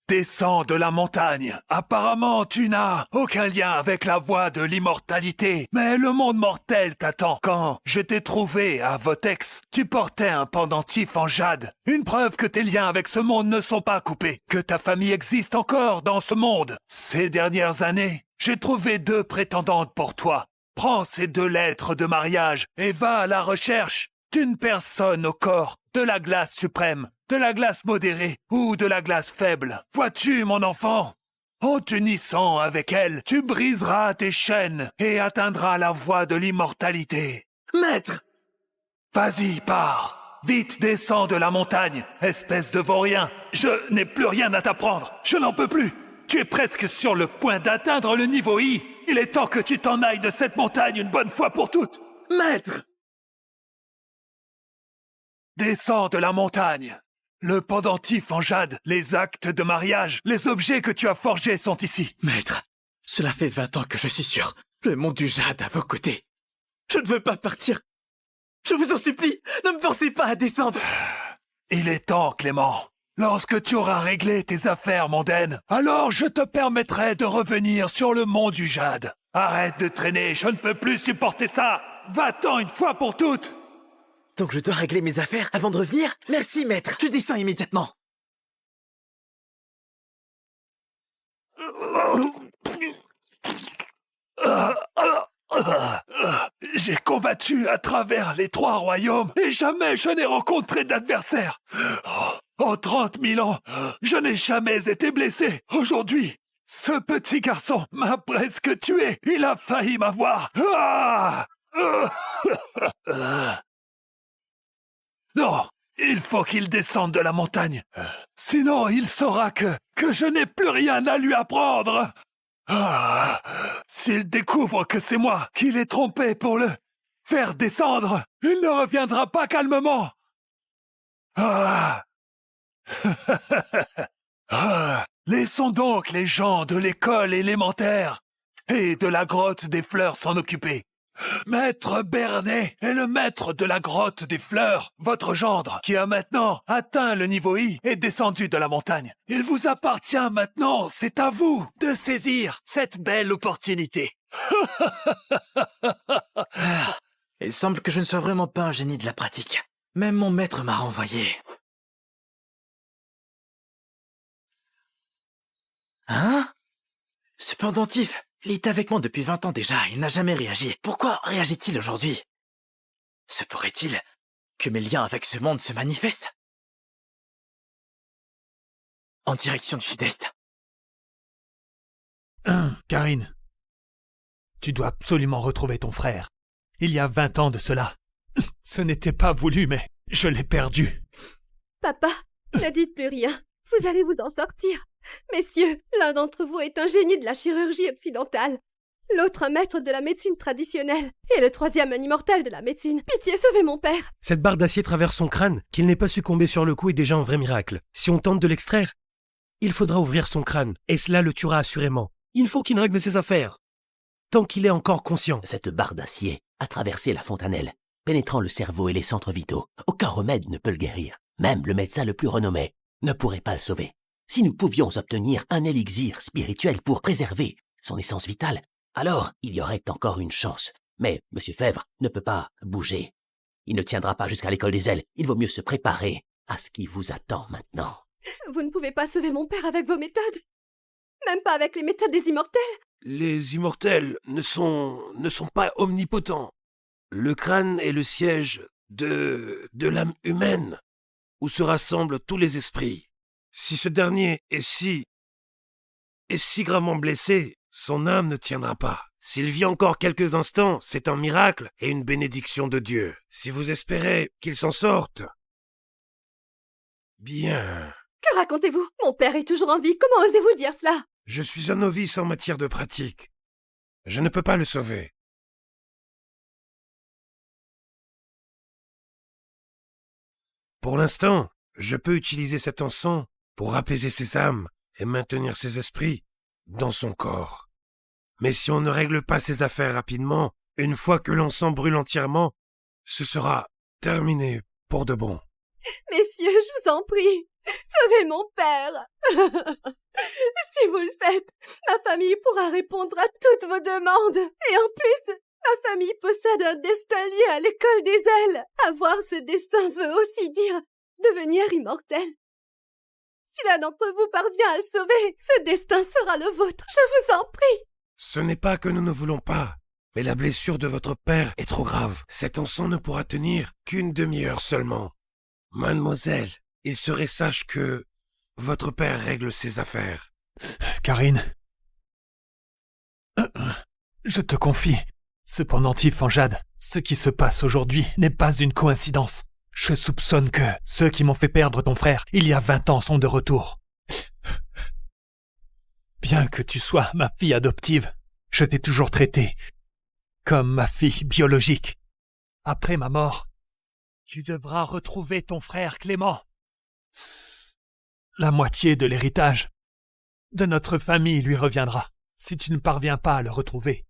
descends de la montagne. Apparemment, tu n'as aucun lien avec la voie de l'immortalité. Mais le monde mortel t'attend. Quand je t'ai trouvé à Votex, tu portais un pendentif en jade. Une preuve que tes liens avec ce monde ne sont pas coupés. Que ta famille existe encore dans ce monde. Ces dernières années, j'ai trouvé 2 prétendantes pour toi. Prends ces 2 lettres de mariage et va à la recherche d'une personne au corps de la glace suprême, de la glace modérée ou de la glace faible. Vois-tu, mon enfant? En t'unissant avec elle, tu briseras tes chaînes et atteindras la voie de l'immortalité. Maître! Vas-y, pars. Vite, descends de la montagne, espèce de vaurien. Je n'ai plus rien à t'apprendre. Je n'en peux plus. Tu es presque sur le point d'atteindre le niveau I. Il est temps que tu t'en ailles de cette montagne une bonne fois pour toutes. Maître! Descends de la montagne. Le pendentif en jade, les actes de mariage, les objets que tu as forgés sont ici. Maître, cela fait 20 ans que je suis sur le mont du jade à vos côtés. Je ne veux pas partir. Je vous en supplie, ne me forcez pas à descendre. Il est temps, Clément. Lorsque tu auras réglé tes affaires mondaines, alors je te permettrai de revenir sur le mont du jade. Arrête de traîner, je ne peux plus supporter ça. Va-t'en une fois pour toutes. Donc je dois régler mes affaires avant de revenir? Merci, maître. Je descends immédiatement. J'ai combattu à travers les 3 royaumes et jamais je n'ai rencontré d'adversaire. En 30 000 ans, je n'ai jamais été blessé. Aujourd'hui, ce petit garçon m'a presque tué. Il a failli m'avoir. Non, il faut qu'il descende de la montagne. Sinon, il saura que je n'ai plus rien à lui apprendre. S'il découvre que c'est moi qui l'ai trompé pour le faire descendre, il ne reviendra pas calmement. Laissons donc les gens de l'école élémentaire et de la grotte des fleurs s'en occuper. Maître Bernet est le maître de la grotte des fleurs, votre gendre, qui a maintenant atteint le niveau I et descendu de la montagne. Il vous appartient maintenant, c'est à vous de saisir cette belle opportunité. Il semble que je ne sois vraiment pas un génie de la pratique. Même mon maître m'a renvoyé. Hein? Ce pendentif, il est avec moi depuis 20 ans déjà, il n'a jamais réagi. Pourquoi réagit-il aujourd'hui? Se pourrait-il que mes liens avec ce monde se manifestent? En direction du sud-est. Karine, tu dois absolument retrouver ton frère. Il y a 20 ans de cela. Ce n'était pas voulu, mais je l'ai perdu. Papa, ne dites plus rien. Vous allez vous en sortir. Messieurs, l'un d'entre vous est un génie de la chirurgie occidentale, l'autre un maître de la médecine traditionnelle, et le troisième un immortel de la médecine. Pitié, sauvez mon père! Cette barre d'acier traverse son crâne, qu'il n'ait pas succombé sur le coup est déjà un vrai miracle. Si on tente de l'extraire, il faudra ouvrir son crâne, et cela le tuera assurément. Il faut qu'il règle ses affaires, tant qu'il est encore conscient. Cette barre d'acier a traversé la fontanelle, pénétrant le cerveau et les centres vitaux. Aucun remède ne peut le guérir. Même le médecin le plus renommé ne pourrait pas le sauver. Si nous pouvions obtenir un élixir spirituel pour préserver son essence vitale, alors il y aurait encore une chance. Mais M. Fèvre ne peut pas bouger. Il ne tiendra pas jusqu'à l'école des ailes. Il vaut mieux se préparer à ce qui vous attend maintenant. Vous ne pouvez pas sauver mon père avec vos méthodes? Même pas avec les méthodes des immortels? Les immortels ne sont pas omnipotents. Le crâne est le siège de l'âme humaine, où se rassemblent tous les esprits. Si ce dernier est si gravement blessé, son âme ne tiendra pas. S'il vit encore quelques instants, c'est un miracle et une bénédiction de Dieu. Si vous espérez qu'il s'en sorte, bien. Que racontez-vous? Mon père est toujours en vie, comment osez-vous dire cela? Je suis un novice en matière de pratique. Je ne peux pas le sauver. Pour l'instant, je peux utiliser cet encens pour apaiser ses âmes et maintenir ses esprits dans son corps. Mais si on ne règle pas ses affaires rapidement, une fois que l'encens brûle entièrement, ce sera terminé pour de bon. Messieurs, je vous en prie, sauvez mon père. Si vous le faites, ma famille pourra répondre à toutes vos demandes. Et en plus, ma famille possède un destin lié à l'école des ailes. Avoir ce destin veut aussi dire devenir immortel. Si l'un d'entre vous parvient à le sauver, ce destin sera le vôtre, je vous en prie. Ce n'est pas que nous ne voulons pas, mais la blessure de votre père est trop grave. Cet encens ne pourra tenir qu'une demi-heure seulement. Mademoiselle, il serait sage que votre père règle ses affaires. Karine, je te confie, ce pendentif en jade, ce qui se passe aujourd'hui n'est pas une coïncidence. Je soupçonne que ceux qui m'ont fait perdre ton frère il y a 20 ans sont de retour. Bien que tu sois ma fille adoptive, je t'ai toujours traité comme ma fille biologique. Après ma mort, tu devras retrouver ton frère Clément. La moitié de l'héritage de notre famille lui reviendra si tu ne parviens pas à le retrouver.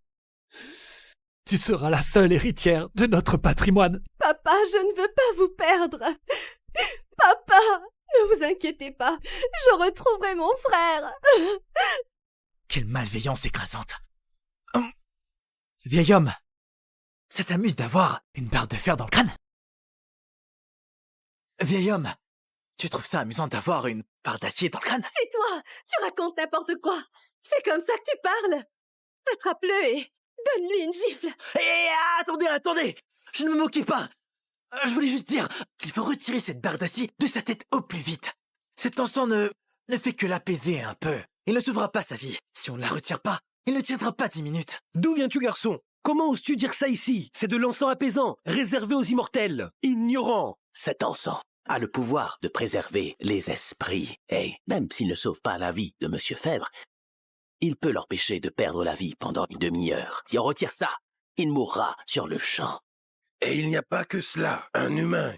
Tu seras la seule héritière de notre patrimoine. Papa, je ne veux pas vous perdre. Papa, ne vous inquiétez pas, je retrouverai mon frère. Quelle malveillance écrasante. Vieil homme, ça t'amuse d'avoir une barre de fer dans le crâne? Vieil homme, tu trouves ça amusant d'avoir une barre d'acier dans le crâne? Et toi, tu racontes n'importe quoi. C'est comme ça que tu parles. Attrape-le et donne-lui une gifle. Attendez, je ne me moquais pas. Je voulais juste dire qu'il faut retirer cette barre d'acier de sa tête au plus vite. Cet encens ne fait que l'apaiser un peu. Il ne sauvera pas sa vie. Si on ne la retire pas, il ne tiendra pas 10 minutes. D'où viens-tu, garçon? Comment oses-tu dire ça ici? C'est de l'encens apaisant, réservé aux immortels. Ignorant. Cet encens a le pouvoir de préserver les esprits. Et même s'il ne sauve pas la vie de Monsieur Fèvre, il peut l'empêcher de perdre la vie pendant une demi-heure. Si on retire ça, il mourra sur le champ. Et il n'y a pas que cela. Un humain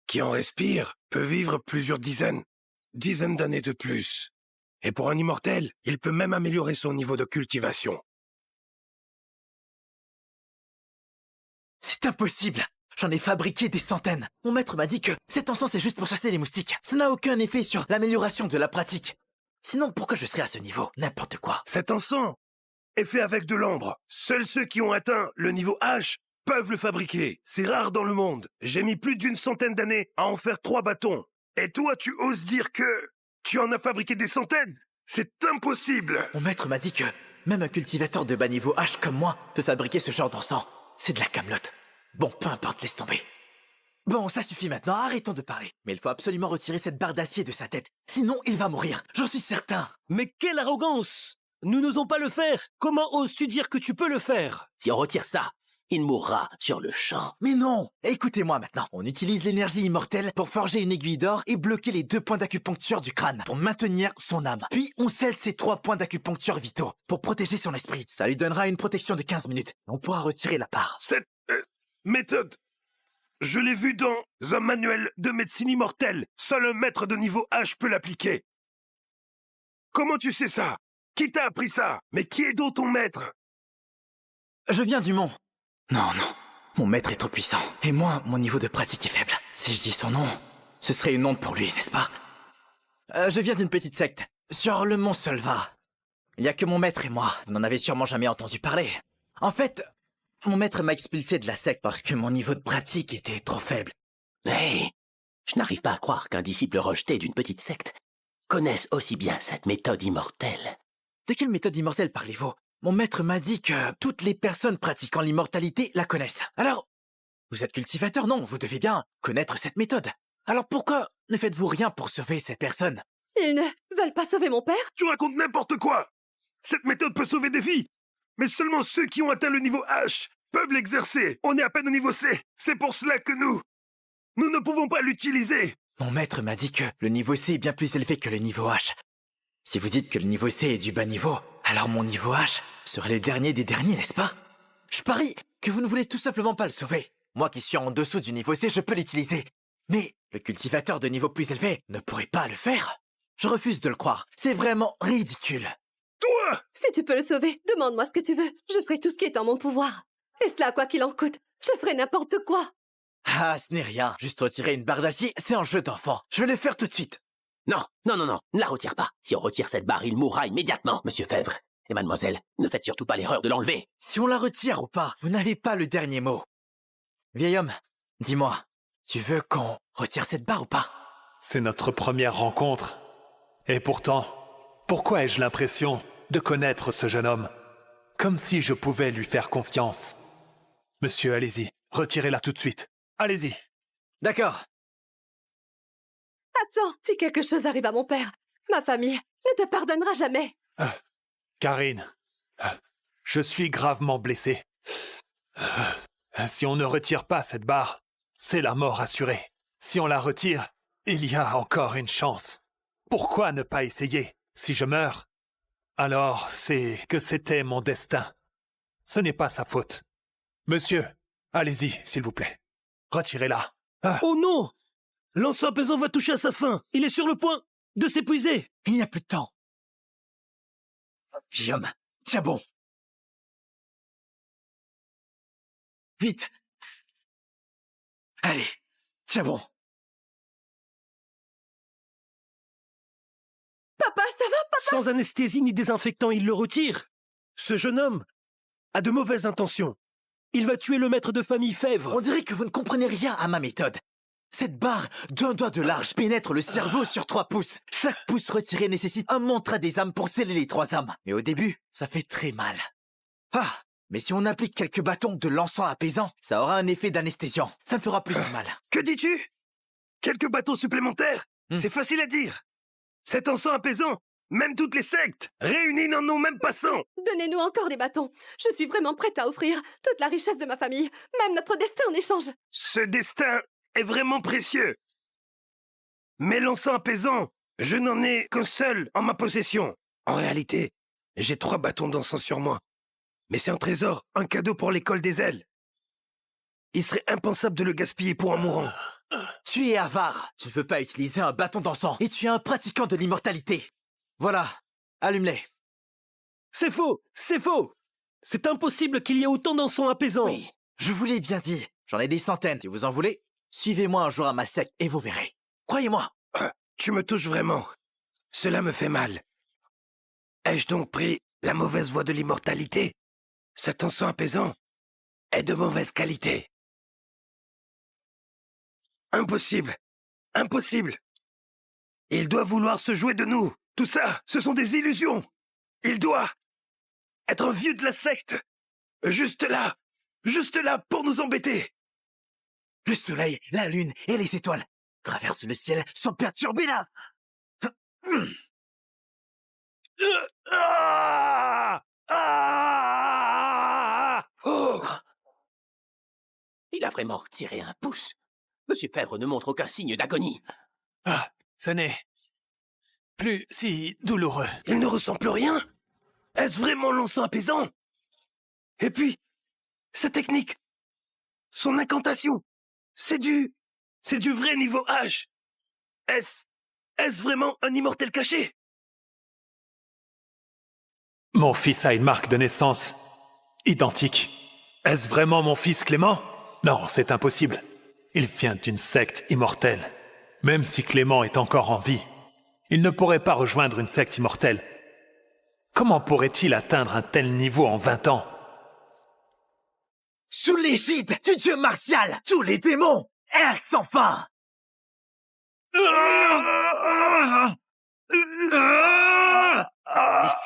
qui en respire peut vivre plusieurs dizaines d'années de plus. Et pour un immortel, il peut même améliorer son niveau de cultivation. C'est impossible. J'en ai fabriqué des centaines. Mon maître m'a dit que cet encens c'est juste pour chasser les moustiques. Ça n'a aucun effet sur l'amélioration de la pratique. Sinon, pourquoi je serais à ce niveau? N'importe quoi. Cet encens est fait avec de l'ambre. Seuls ceux qui ont atteint le niveau H peuvent le fabriquer. C'est rare dans le monde. J'ai mis plus d'100 d'années à en faire 3 bâtons. Et toi, tu oses dire que tu en as fabriqué des centaines? C'est impossible. Mon maître m'a dit que même un cultivateur de bas niveau H comme moi peut fabriquer ce genre d'encens. C'est de la camelote. Bon, peu importe, laisse tomber. Bon, ça suffit maintenant, arrêtons de parler. Mais il faut absolument retirer cette barre d'acier de sa tête. Sinon, il va mourir, j'en suis certain. Mais quelle arrogance! Nous n'osons pas le faire. Comment oses-tu dire que tu peux le faire? Si on retire ça, il mourra sur le champ. Mais non! Écoutez-moi maintenant. On utilise l'énergie immortelle pour forger une aiguille d'or et bloquer les 2 points d'acupuncture du crâne pour maintenir son âme. Puis on scelle ces 3 points d'acupuncture vitaux pour protéger son esprit. Ça lui donnera une protection de 15 minutes. On pourra retirer la part. Cette méthode, je l'ai vue dans un manuel de médecine immortelle. Seul un maître de niveau H peut l'appliquer. Comment tu sais ça? Qui t'a appris ça? Mais qui est donc ton maître? Je viens du Mont. Non. Mon maître est trop puissant. Et moi, mon niveau de pratique est faible. Si je dis son nom, ce serait une honte pour lui, n'est-ce pas? Je viens d'une petite secte, sur le Mont Solva. Il n'y a que mon maître et moi. Vous n'en avez sûrement jamais entendu parler. En fait, mon maître m'a expulsé de la secte parce que mon niveau de pratique était trop faible. Mais je n'arrive pas à croire qu'un disciple rejeté d'une petite secte connaisse aussi bien cette méthode immortelle. De quelle méthode immortelle parlez-vous? Mon maître m'a dit que toutes les personnes pratiquant l'immortalité la connaissent. Alors, vous êtes cultivateur, non? Vous devez bien connaître cette méthode. Alors pourquoi ne faites-vous rien pour sauver cette personne? Ils ne veulent pas sauver mon père? Tu racontes n'importe quoi! Cette méthode peut sauver des vies, mais seulement ceux qui ont atteint le niveau H peuvent l'exercer. On est à peine au niveau C. C'est pour cela que nous ne pouvons pas l'utiliser. Mon maître m'a dit que le niveau C est bien plus élevé que le niveau H. Si vous dites que le niveau C est du bas niveau, alors mon niveau H serait le dernier des derniers, n'est-ce pas? Je parie que vous ne voulez tout simplement pas le sauver. Moi qui suis en dessous du niveau C, je peux l'utiliser. Mais le cultivateur de niveau plus élevé ne pourrait pas le faire. Je refuse de le croire. C'est vraiment ridicule. Toi! Si tu peux le sauver, demande-moi ce que tu veux. Je ferai tout ce qui est en mon pouvoir. Et cela, quoi qu'il en coûte, je ferai n'importe quoi. Ah, ce n'est rien. Juste retirer une barre d'acier, c'est un jeu d'enfant. Je vais le faire tout de suite. Non, ne la retire pas. Si on retire cette barre, il mourra immédiatement, Monsieur Fèvre. Et mademoiselle, ne faites surtout pas l'erreur de l'enlever. Si on la retire ou pas, vous n'avez pas le dernier mot. Vieil homme, dis-moi, tu veux qu'on retire cette barre ou pas? C'est notre première rencontre. Et pourtant, pourquoi ai-je l'impression de connaître ce jeune homme? Comme si je pouvais lui faire confiance. Monsieur, allez-y, retirez-la tout de suite. Allez-y. D'accord. Attends, si quelque chose arrive à mon père, ma famille ne te pardonnera jamais. Karine, je suis gravement blessé. Si on ne retire pas cette barre, c'est la mort assurée. Si on la retire, il y a encore une chance. Pourquoi ne pas essayer? Si je meurs, alors c'est que c'était mon destin. Ce n'est pas sa faute. Monsieur, allez-y, s'il vous plaît. Retirez-la. Oh non! L'encens apaisant va toucher à sa fin. Il est sur le point de s'épuiser. Il n'y a plus de temps. Guillaume, tiens bon. Vite. Allez, tiens bon. Papa, ça va, papa? Sans anesthésie ni désinfectant, il le retire. Ce jeune homme a de mauvaises intentions. Il va tuer le maître de famille Fèvre. On dirait que vous ne comprenez rien à ma méthode. Cette barre d'1 doigt de large pénètre le cerveau sur 3 pouces. Chaque pouce retiré nécessite un mantra des âmes pour sceller les 3 âmes. Et au début, ça fait très mal. Ah, mais si on applique quelques bâtons de l'encens apaisant, ça aura un effet d'anesthésiant. Ça me fera plus mal. Que dis-tu? Quelques bâtons supplémentaires? C'est facile à dire. Cet encens apaisant, même toutes les sectes réunies n'en ont même pas 100. Donnez-nous encore des bâtons. Je suis vraiment prête à offrir toute la richesse de ma famille, même notre destin en échange. Ce destin est vraiment précieux. Mais l'encens apaisant, je n'en ai qu'un seul en ma possession. En réalité, j'ai 3 bâtons d'encens sur moi. Mais c'est un trésor, un cadeau pour l'école des ailes. Il serait impensable de le gaspiller pour un mourant. Tu es avare. Tu ne veux pas utiliser un bâton d'encens. Et tu es un pratiquant de l'immortalité. Voilà, allume-les. C'est faux, c'est faux. C'est impossible qu'il y ait autant d'encens apaisants. Oui, je vous l'ai bien dit. J'en ai des centaines. Si vous en voulez, suivez-moi un jour à ma secte et vous verrez. Croyez-moi. Tu me touches vraiment. Cela me fait mal. Ai-je donc pris la mauvaise voie de l'immortalité? Cet encens apaisant est de mauvaise qualité. Impossible. Impossible. Il doit vouloir se jouer de nous. Tout ça, ce sont des illusions. Il doit être un vieux de la secte. Juste là pour nous embêter. Le soleil, la lune et les étoiles traversent le ciel sans perturber la... Oh! Il a vraiment retiré un pouce. Monsieur Fèvre ne montre aucun signe d'agonie. Ah, ce n'est plus si douloureux. Il ne ressent plus rien? Est-ce vraiment l'encens apaisant? Et puis, sa technique, son incantation, c'est du vrai niveau H. Est-ce vraiment un immortel caché? Mon fils a une marque de naissance identique. Est-ce vraiment mon fils Clément? Non, c'est impossible. Il vient d'une secte immortelle. Même si Clément est encore en vie, il ne pourrait pas rejoindre une secte immortelle. Comment pourrait-il atteindre un tel niveau en 20 ans? Sous l'égide du dieu martial, tous les démons errent sans fin. Les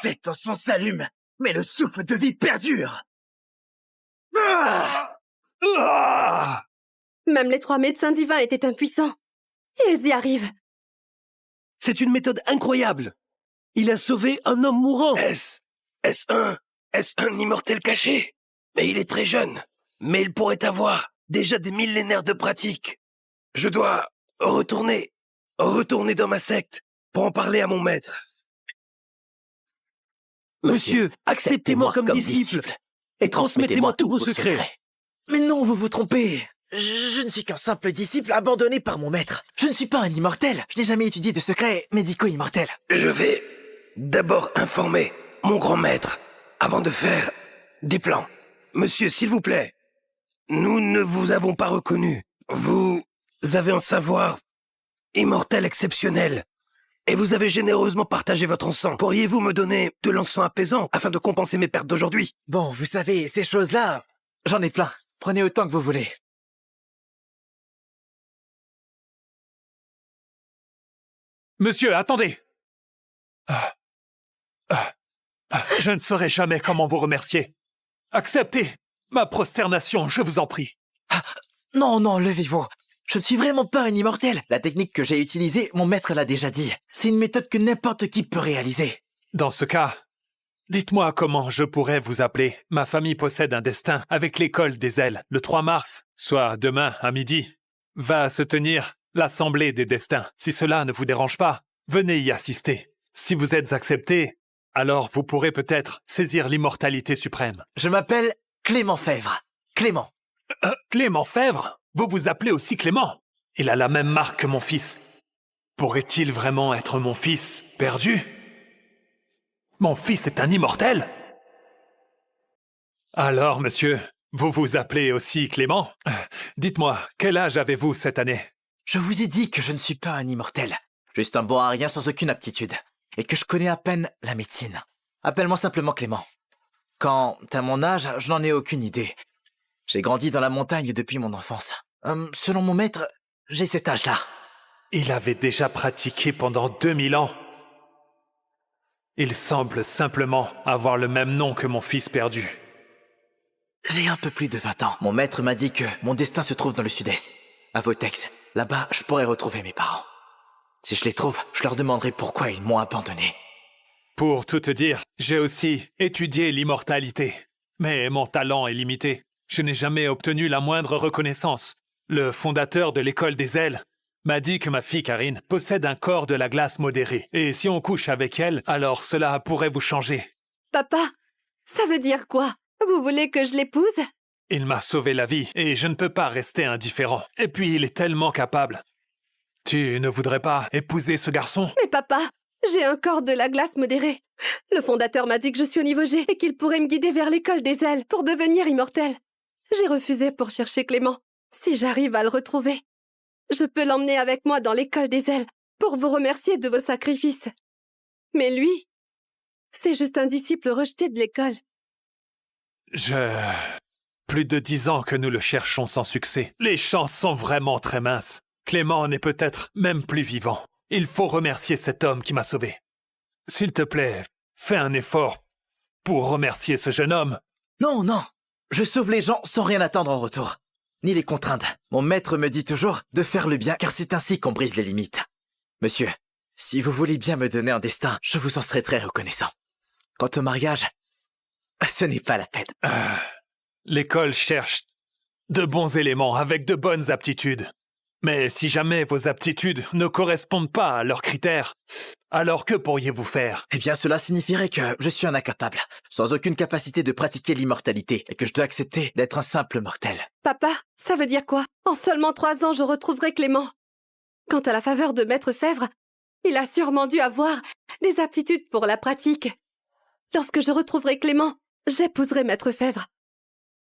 7 encens s'allument, mais le souffle de vie perdure. Même les 3 médecins divins étaient impuissants. Et ils y arrivent. C'est une méthode incroyable. Il a sauvé un homme mourant. Est-ce un immortel caché? Mais il est très jeune. Mais il pourrait avoir déjà des millénaires de pratique. Je dois retourner dans ma secte pour en parler à mon maître. Monsieur, acceptez-moi comme disciple et transmettez-moi tous vos secrets. Mais non, vous vous trompez. Je ne suis qu'un simple disciple abandonné par mon maître. Je ne suis pas un immortel. Je n'ai jamais étudié de secrets médicaux immortels. Je vais d'abord informer mon grand maître avant de faire des plans. Monsieur, s'il vous plaît, nous ne vous avons pas reconnu. Vous avez un savoir immortel exceptionnel. Et vous avez généreusement partagé votre encens. Pourriez-vous me donner de l'encens apaisant afin de compenser mes pertes d'aujourd'hui? Bon, vous savez, ces choses-là, j'en ai plein. Prenez autant que vous voulez. Monsieur, attendez! Je ne saurais jamais comment vous remercier. Acceptez ma prosternation, je vous en prie. Non, levez-vous. Je ne suis vraiment pas un immortel. La technique que j'ai utilisée, mon maître l'a déjà dit. C'est une méthode que n'importe qui peut réaliser. Dans ce cas, dites-moi comment je pourrais vous appeler. Ma famille possède un destin avec l'école des ailes. Le 3 mars, soit demain à midi, va se tenir l'Assemblée des destins. Si cela ne vous dérange pas, venez y assister. Si vous êtes accepté, alors vous pourrez peut-être saisir l'immortalité suprême. Je m'appelle Clément Fèvre. Clément. Clément Fèvre? Vous vous appelez aussi Clément? Il a la même marque que mon fils. Pourrait-il vraiment être mon fils perdu? Mon fils est un immortel? Alors, monsieur, vous vous appelez aussi Clément? Dites-moi, quel âge avez-vous cette année? Je vous ai dit que je ne suis pas un immortel. Juste un bon à rien sans aucune aptitude. Et que je connais à peine la médecine. Appelle-moi simplement Clément. Quant à mon âge, je n'en ai aucune idée. J'ai grandi dans la montagne depuis mon enfance. Selon mon maître, j'ai cet âge-là. Il avait déjà pratiqué pendant 2000 ans. Il semble simplement avoir le même nom que mon fils perdu. J'ai un peu plus de 20 ans. Mon maître m'a dit que mon destin se trouve dans le sud-est, à Votex. Là-bas, je pourrais retrouver mes parents. Si je les trouve, je leur demanderai pourquoi ils m'ont abandonné. Pour tout te dire, j'ai aussi étudié l'immortalité. Mais mon talent est limité. Je n'ai jamais obtenu la moindre reconnaissance. Le fondateur de l'école des ailes m'a dit que ma fille Karine possède un corps de la glace modéré. Et si on couche avec elle, alors cela pourrait vous changer. Papa, ça veut dire quoi? Vous voulez que je l'épouse? Il m'a sauvé la vie et je ne peux pas rester indifférent. Et puis il est tellement capable. Tu ne voudrais pas épouser ce garçon? Mais papa, j'ai un corps de la glace modéré. Le fondateur m'a dit que je suis au niveau G et qu'il pourrait me guider vers l'école des ailes pour devenir immortel. J'ai refusé pour chercher Clément. Si j'arrive à le retrouver, je peux l'emmener avec moi dans l'école des ailes pour vous remercier de vos sacrifices. Mais lui, c'est juste un disciple rejeté de l'école. Plus de 10 ans que nous le cherchons sans succès. Les chances sont vraiment très minces. Clément n'est peut-être même plus vivant. Il faut remercier cet homme qui m'a sauvé. S'il te plaît, fais un effort pour remercier ce jeune homme. Non, non. Je sauve les gens sans rien attendre en retour. Ni les contraindre. Mon maître me dit toujours de faire le bien car c'est ainsi qu'on brise les limites. Monsieur, si vous voulez bien me donner un destin, je vous en serai très reconnaissant. Quant au mariage, ce n'est pas la peine. L'école cherche de bons éléments avec de bonnes aptitudes. Mais si jamais vos aptitudes ne correspondent pas à leurs critères, alors que pourriez-vous faire? Eh bien, cela signifierait que je suis un incapable, sans aucune capacité de pratiquer l'immortalité, et que je dois accepter d'être un simple mortel. Papa, ça veut dire quoi? En seulement 3 ans, je retrouverai Clément. Quant à la faveur de Maître Fèvre, il a sûrement dû avoir des aptitudes pour la pratique. Lorsque je retrouverai Clément, j'épouserai Maître Fèvre.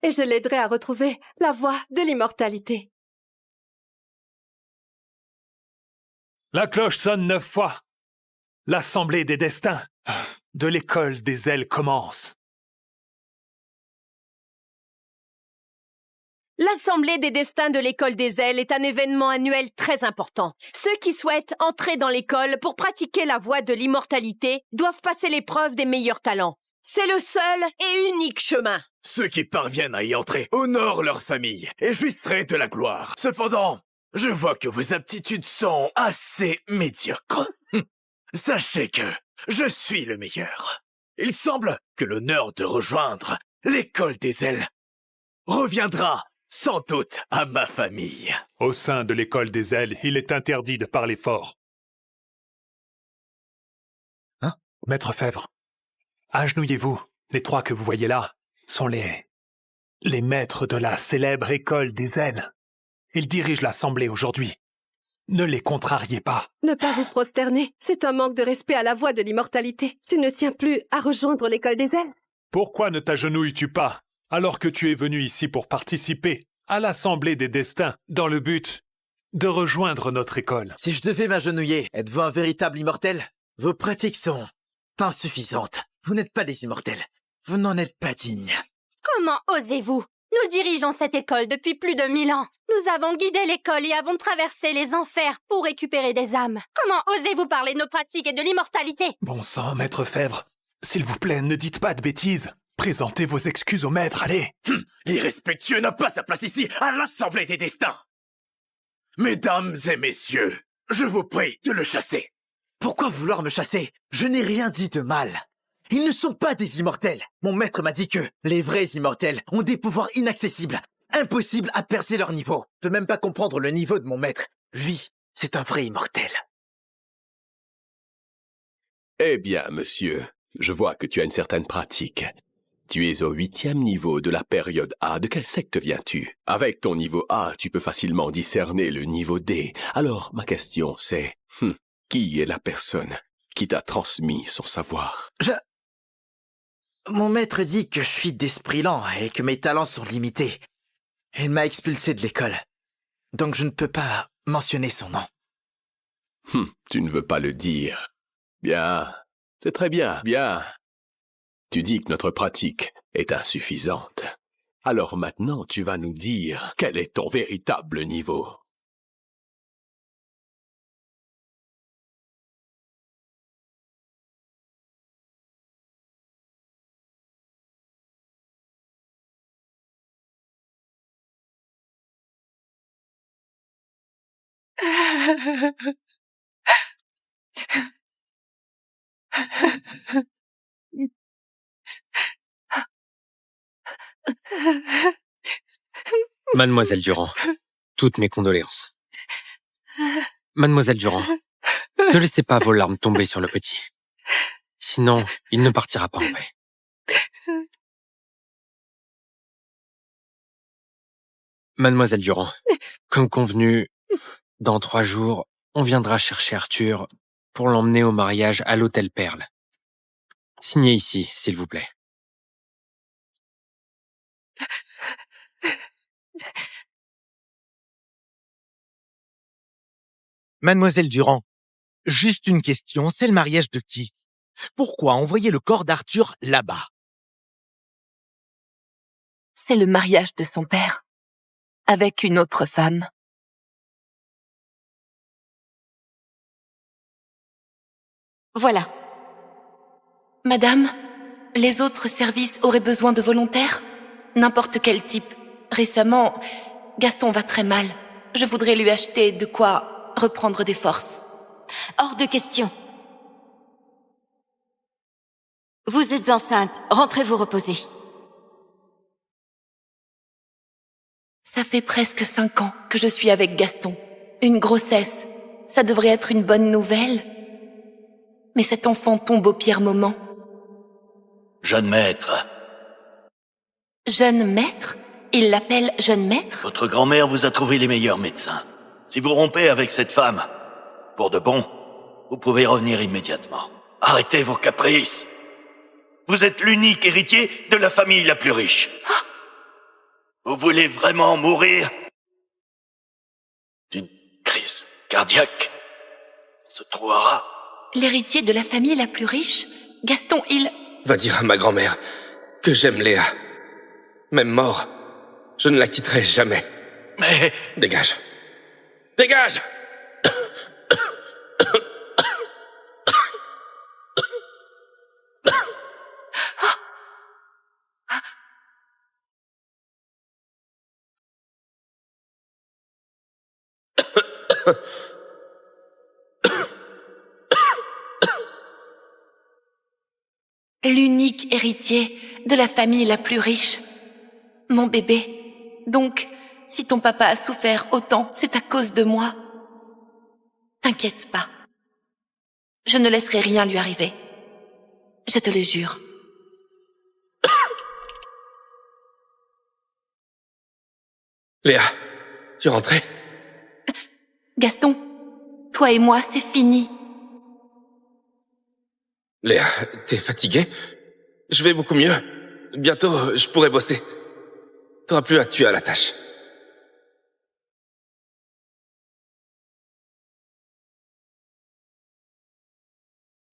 Et je l'aiderai à retrouver la voie de l'immortalité. La cloche sonne 9 fois. L'assemblée des destins de l'école des ailes commence. L'Assemblée des destins de l'école des ailes est un événement annuel très important. Ceux qui souhaitent entrer dans l'école pour pratiquer la voie de l'immortalité doivent passer l'épreuve des meilleurs talents. C'est le seul et unique chemin. Ceux qui parviennent à y entrer honorent leur famille et jouisseraient de la gloire. Cependant, je vois que vos aptitudes sont assez médiocres. Sachez que je suis le meilleur. Il semble que l'honneur de rejoindre l'école des ailes reviendra sans doute à ma famille. Au sein de l'école des ailes, il est interdit de parler fort. Hein? Maître Fèvre, agenouillez-vous. Les 3 que vous voyez là sont les maîtres de la célèbre école des ailes. Ils dirigent l'assemblée aujourd'hui. Ne les contrariez pas. Ne pas vous prosterner, c'est un manque de respect à la voie de l'immortalité. Tu ne tiens plus à rejoindre l'école des ailes? Pourquoi ne t'agenouilles-tu pas, alors que tu es venu ici pour participer à l'assemblée des destins, dans le but de rejoindre notre école? Si je devais m'agenouiller, êtes-vous un véritable immortel? Vos pratiques sont insuffisantes. Vous n'êtes pas des immortels. Vous n'en êtes pas dignes. Comment osez-vous? Nous dirigeons cette école depuis plus de 1000 ans. Nous avons guidé l'école et avons traversé les enfers pour récupérer des âmes. Comment osez-vous parler de nos pratiques et de l'immortalité? Bon sang, Maître Fèvre. S'il vous plaît, ne dites pas de bêtises. Présentez vos excuses au maître, allez. L'irrespectueux n'a pas sa place ici, à l'Assemblée des destins. Mesdames et messieurs, je vous prie de le chasser. Pourquoi vouloir me chasser? Je n'ai rien dit de mal. Ils ne sont pas des immortels. Mon maître m'a dit que les vrais immortels ont des pouvoirs inaccessibles, impossibles à percer leur niveau. Je peux même pas comprendre le niveau de mon maître. Lui, c'est un vrai immortel. Eh bien, monsieur, je vois que tu as une certaine pratique. Tu es au 8e niveau de la période A. De quelle secte viens-tu? Avec ton niveau A, tu peux facilement discerner le niveau D. Alors, ma question c'est, qui est la personne qui t'a transmis son savoir? Mon maître dit que je suis d'esprit lent et que mes talents sont limités. Il m'a expulsé de l'école. Donc je ne peux pas mentionner son nom. Tu ne veux pas le dire. Bien. C'est très bien, bien. Tu dis que notre pratique est insuffisante. Alors maintenant, tu vas nous dire quel est ton véritable niveau. Mademoiselle Durand, toutes mes condoléances. Mademoiselle Durand, ne laissez pas vos larmes tomber sur le petit. Sinon, il ne partira pas en paix. Mademoiselle Durand, comme convenu, dans 3 jours, on viendra chercher Arthur pour l'emmener au mariage à l'hôtel Perle. Signez ici, s'il vous plaît. Mademoiselle Durand, juste une question, c'est le mariage de qui? Pourquoi envoyer le corps d'Arthur là-bas? C'est le mariage de son père, avec une autre femme. Voilà. Madame, les autres services auraient besoin de volontaires? N'importe quel type. Récemment, Gaston va très mal. Je voudrais lui acheter de quoi reprendre des forces. Hors de question. Vous êtes enceinte, rentrez vous reposer. Ça fait presque 5 ans que je suis avec Gaston. Une grossesse, ça devrait être une bonne nouvelle. Mais cet enfant tombe au pire moment. Jeune maître. Jeune maître? Il l'appelle jeune maître? Votre grand-mère vous a trouvé les meilleurs médecins. Si vous rompez avec cette femme, pour de bon, vous pouvez revenir immédiatement. Arrêtez vos caprices. Vous êtes l'unique héritier de la famille la plus riche. Vous voulez vraiment mourir d'une crise cardiaque? On se trouvera. L'héritier de la famille la plus riche? Gaston, il... Va dire à ma grand-mère que j'aime Léa. Même mort, je ne la quitterai jamais. Mais... Dégage. Dégage! L'unique héritier de la famille la plus riche. Mon bébé. Donc, si ton papa a souffert autant, c'est à cause de moi. T'inquiète pas. Je ne laisserai rien lui arriver. Je te le jure. Léa, tu es rentrée? Gaston, toi et moi, c'est fini. Léa, t'es fatiguée? Je vais beaucoup mieux. Bientôt, je pourrai bosser. T'auras plus à tuer à la tâche.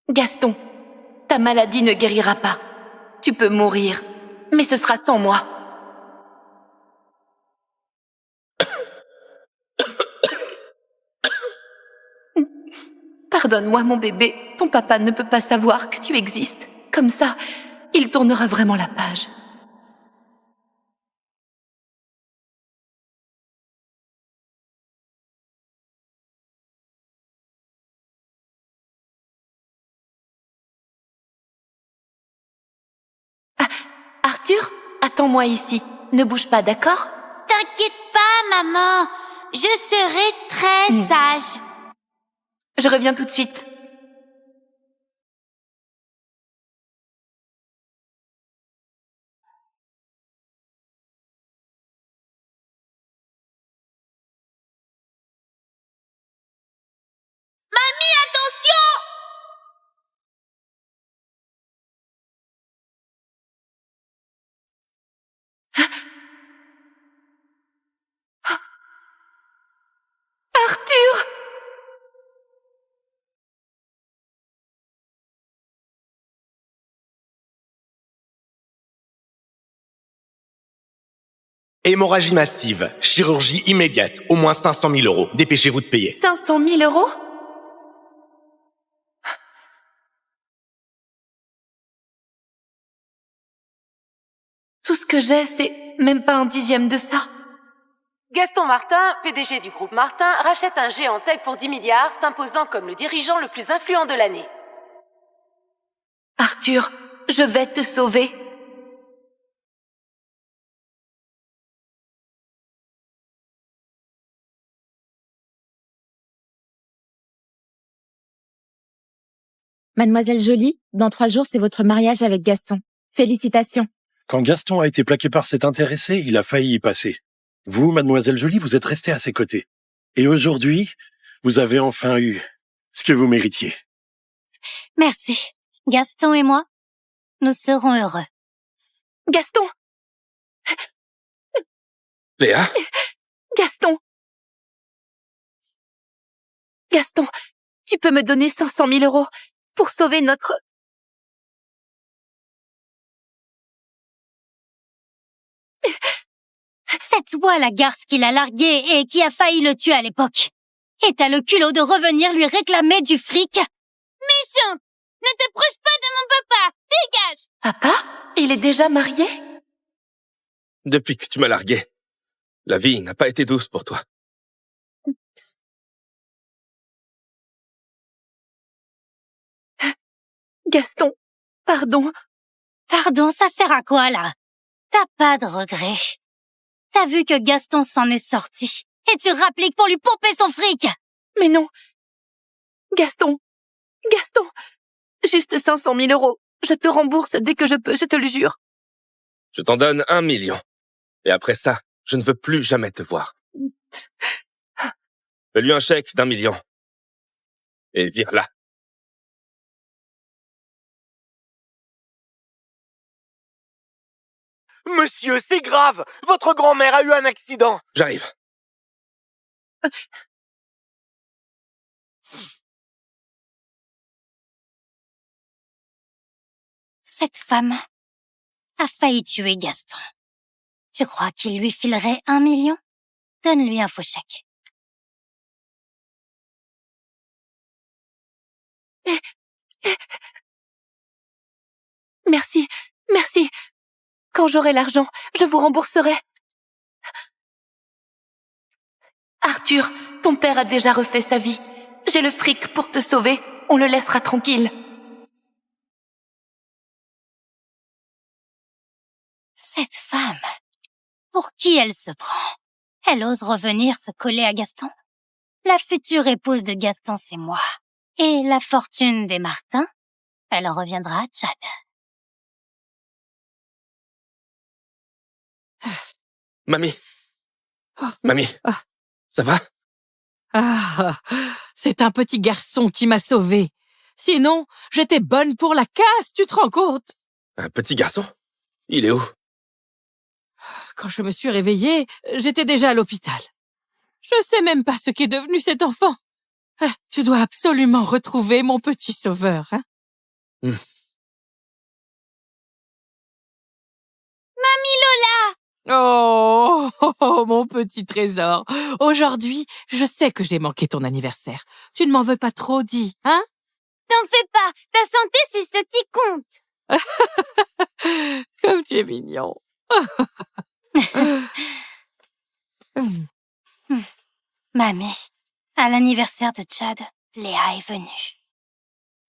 Gaston, ta maladie ne guérira pas. Tu peux mourir, mais ce sera sans moi. Pardonne-moi, mon bébé. Ton papa ne peut pas savoir que tu existes. Comme ça, il tournera vraiment la page. Ah, Arthur, attends-moi ici. Ne bouge pas, d'accord? T'inquiète pas, maman. Je serai très sage. Je reviens tout de suite. Hémorragie massive, chirurgie immédiate, au moins 500 000 euros. Dépêchez-vous de payer. 500 000 euros? Tout ce que j'ai, c'est même pas un dixième de ça. Gaston Martin, PDG du groupe Martin, rachète un géant tech pour 10 milliards, s'imposant comme le dirigeant le plus influent de l'année. Arthur, je vais te sauver. Mademoiselle Jolie, dans 3 jours, c'est votre mariage avec Gaston. Félicitations. Quand Gaston a été plaqué par cet intéressé, il a failli y passer. Vous, Mademoiselle Jolie, vous êtes restée à ses côtés. Et aujourd'hui, vous avez enfin eu ce que vous méritiez. Merci. Gaston et moi, nous serons heureux. Gaston! Léa? Gaston! Gaston, tu peux me donner 500 000 euros pour sauver notre... C'est toi la garce qui l'a largué et qui a failli le tuer à l'époque. Et t'as le culot de revenir lui réclamer du fric? Méchante! Ne t'approche pas de mon papa! Dégage! Papa? Il est déjà marié? Depuis que tu m'as largué, la vie n'a pas été douce pour toi. Gaston, pardon. Pardon, ça sert à quoi, là? T'as pas de regrets. T'as vu que Gaston s'en est sorti. Et tu rappliques pour lui pomper son fric. Mais non. Gaston. Gaston. Juste 500 000 euros. Je te rembourse dès que je peux, je te le jure. Je t'en donne 1 million. Et après ça, je ne veux plus jamais te voir. Fais-lui un chèque d'1 million. Et vire-la. Monsieur, c'est grave! Votre grand-mère a eu un accident! J'arrive. Cette femme a failli tuer Gaston. Tu crois qu'il lui filerait 1 million? Donne-lui un faux chèque. Merci, merci. Quand j'aurai l'argent, je vous rembourserai. Arthur, ton père a déjà refait sa vie. J'ai le fric pour te sauver. On le laissera tranquille. Cette femme, pour qui elle se prend? Elle ose revenir se coller à Gaston? La future épouse de Gaston, c'est moi. Et la fortune des Martin, elle reviendra à Chad. Mamie. Mamie. Ça va? Ah, c'est un petit garçon qui m'a sauvée. Sinon, j'étais bonne pour la casse, tu te rends compte? Un petit garçon? Il est où? Quand je me suis réveillée, j'étais déjà à l'hôpital. Je sais même pas ce qu'est devenu cet enfant. Tu dois absolument retrouver mon petit sauveur, hein? Mamie Lola! Oh, mon petit trésor. Aujourd'hui, je sais que j'ai manqué ton anniversaire. Tu ne m'en veux pas trop, dis, hein? T'en fais pas, ta santé, c'est ce qui compte. Comme tu es mignon. Mamie, à l'anniversaire de Chad, Léa est venue.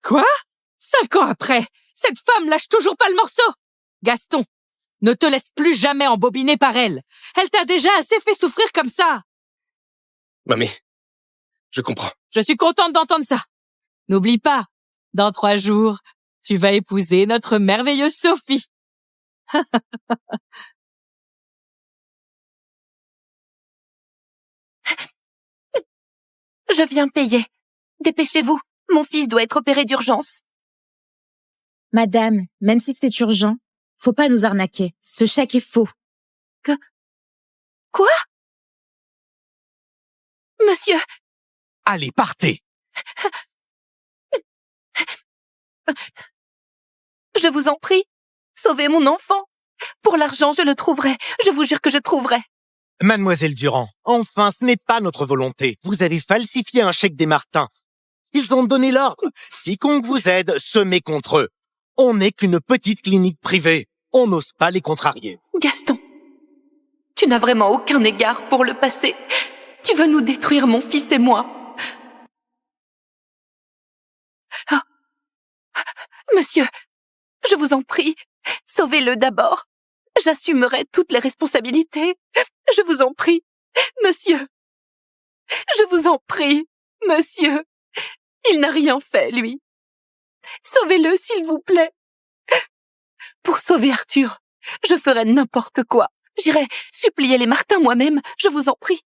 Quoi? 5 ans après, cette femme lâche toujours pas le morceau. Gaston, ne te laisse plus jamais embobiner par elle. Elle t'a déjà assez fait souffrir comme ça. Mamie, je comprends. Je suis contente d'entendre ça. N'oublie pas, dans 3 jours, tu vas épouser notre merveilleuse Sophie. Je viens payer. Dépêchez-vous. Mon fils doit être opéré d'urgence. Madame, même si c'est urgent, faut pas nous arnaquer. Ce chèque est faux. Quoi? Monsieur! Allez, partez! Je vous en prie, sauvez mon enfant. Pour l'argent, je le trouverai. Je vous jure que je trouverai. Mademoiselle Durand, enfin, ce n'est pas notre volonté. Vous avez falsifié un chèque des Martins. Ils ont donné l'ordre. Quiconque vous aide se met contre eux. On n'est qu'une petite clinique privée. On n'ose pas les contrarier. Gaston, tu n'as vraiment aucun égard pour le passé. Tu veux nous détruire, mon fils et moi. Oh. Monsieur, je vous en prie, sauvez-le d'abord. J'assumerai toutes les responsabilités. Je vous en prie, monsieur. Je vous en prie, monsieur. Il n'a rien fait, lui. Sauvez-le, s'il vous plaît. Pour sauver Arthur, je ferai n'importe quoi. J'irai supplier les Martins moi-même, je vous en prie.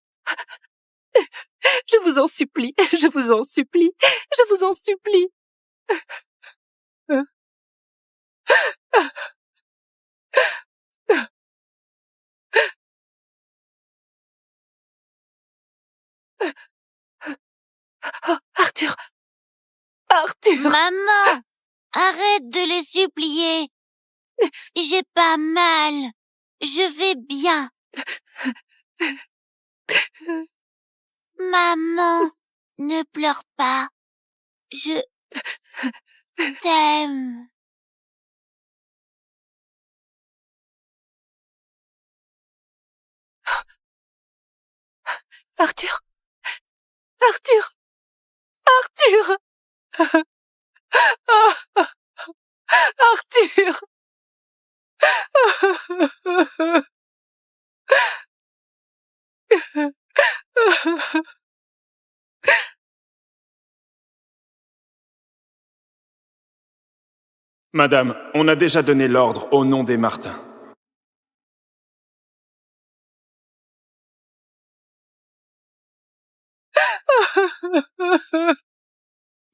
Je vous en supplie, je vous en supplie, je vous en supplie. Oh, Arthur! Arthur! Maman! Arrête de les supplier. J'ai pas mal. Je vais bien. Maman, ne pleure pas. Je t'aime. Arthur! Arthur! Arthur! Arthur! Madame, on a déjà donné l'ordre au nom des Martins.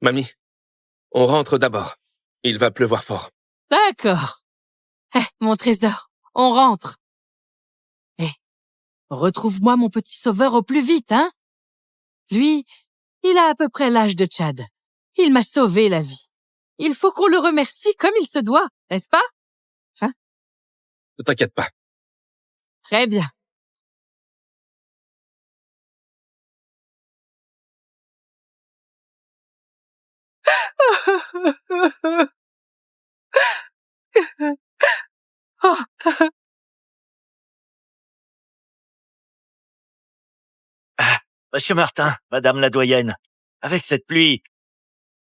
Mamie, on rentre d'abord. Il va pleuvoir fort. D'accord. Mon trésor, on rentre. Retrouve-moi mon petit sauveur au plus vite, hein? Lui, il a à peu près l'âge de Chad. Il m'a sauvé la vie. Il faut qu'on le remercie comme il se doit, n'est-ce pas? Hein? Ne t'inquiète pas. Très bien. Oh. Monsieur Martin, Madame la doyenne, avec cette pluie,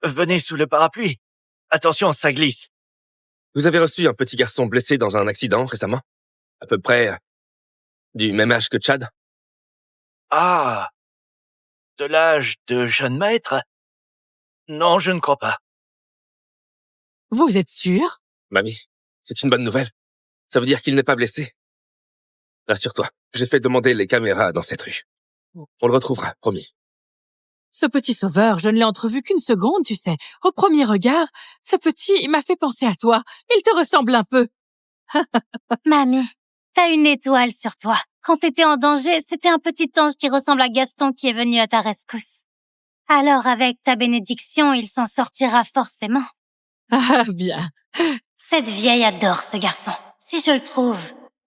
venez sous le parapluie. Attention, ça glisse. Vous avez reçu un petit garçon blessé dans un accident récemment? À peu près du même âge que Chad? Ah, de l'âge de jeune maître? Non, je ne crois pas. Vous êtes sûr? Mamie, c'est une bonne nouvelle. Ça veut dire qu'il n'est pas blessé. Rassure-toi, j'ai fait demander les caméras dans cette rue. On le retrouvera, promis. Ce petit sauveur, je ne l'ai entrevu qu'une seconde, tu sais. Au premier regard, ce petit, il m'a fait penser à toi. Il te ressemble un peu. Mamie, t'as une étoile sur toi. Quand t'étais en danger, c'était un petit ange qui ressemble à Gaston qui est venu à ta rescousse. Alors, avec ta bénédiction, il s'en sortira forcément. Ah, bien. Cette vieille adore ce garçon. Si je le trouve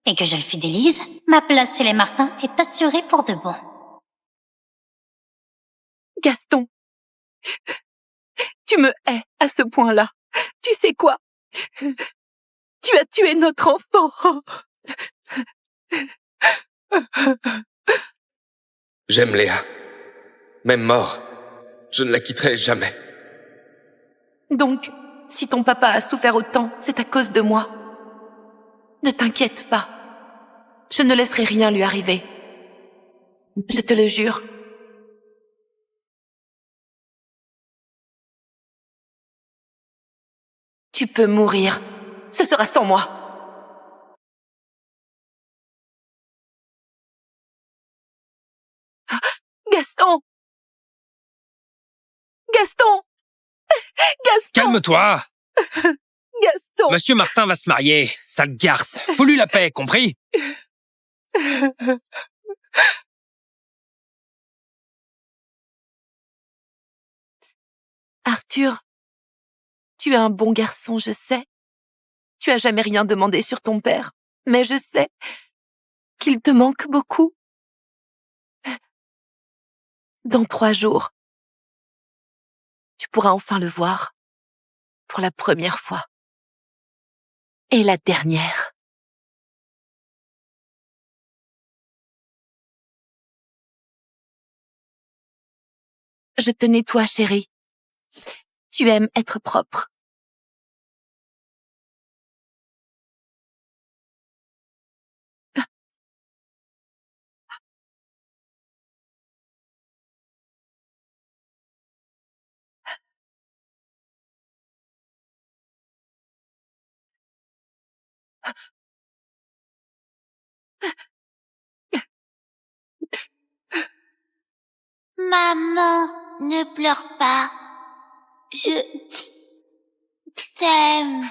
et que je le fidélise, ma place chez les Martins est assurée pour de bon. Gaston, tu me hais à ce point-là. Tu sais quoi? Tu as tué notre enfant. J'aime Léa. Même mort, je ne la quitterai jamais. Donc, si ton papa a souffert autant, c'est à cause de moi. Ne t'inquiète pas. Je ne laisserai rien lui arriver. Je te le jure. Tu peux mourir. Ce sera sans moi. Gaston! Gaston! Gaston! Calme-toi! Gaston! Monsieur Martin va se marier, sale garce. Faut-lui la paix, compris? Arthur, tu es un bon garçon, je sais. Tu as jamais rien demandé sur ton père. Mais je sais qu'il te manque beaucoup. Dans 3 jours, tu pourras enfin le voir. Pour la première fois. Et la dernière. Je te nettoie, chérie. Tu aimes être propre. Maman, ne pleure pas. Je t'aime.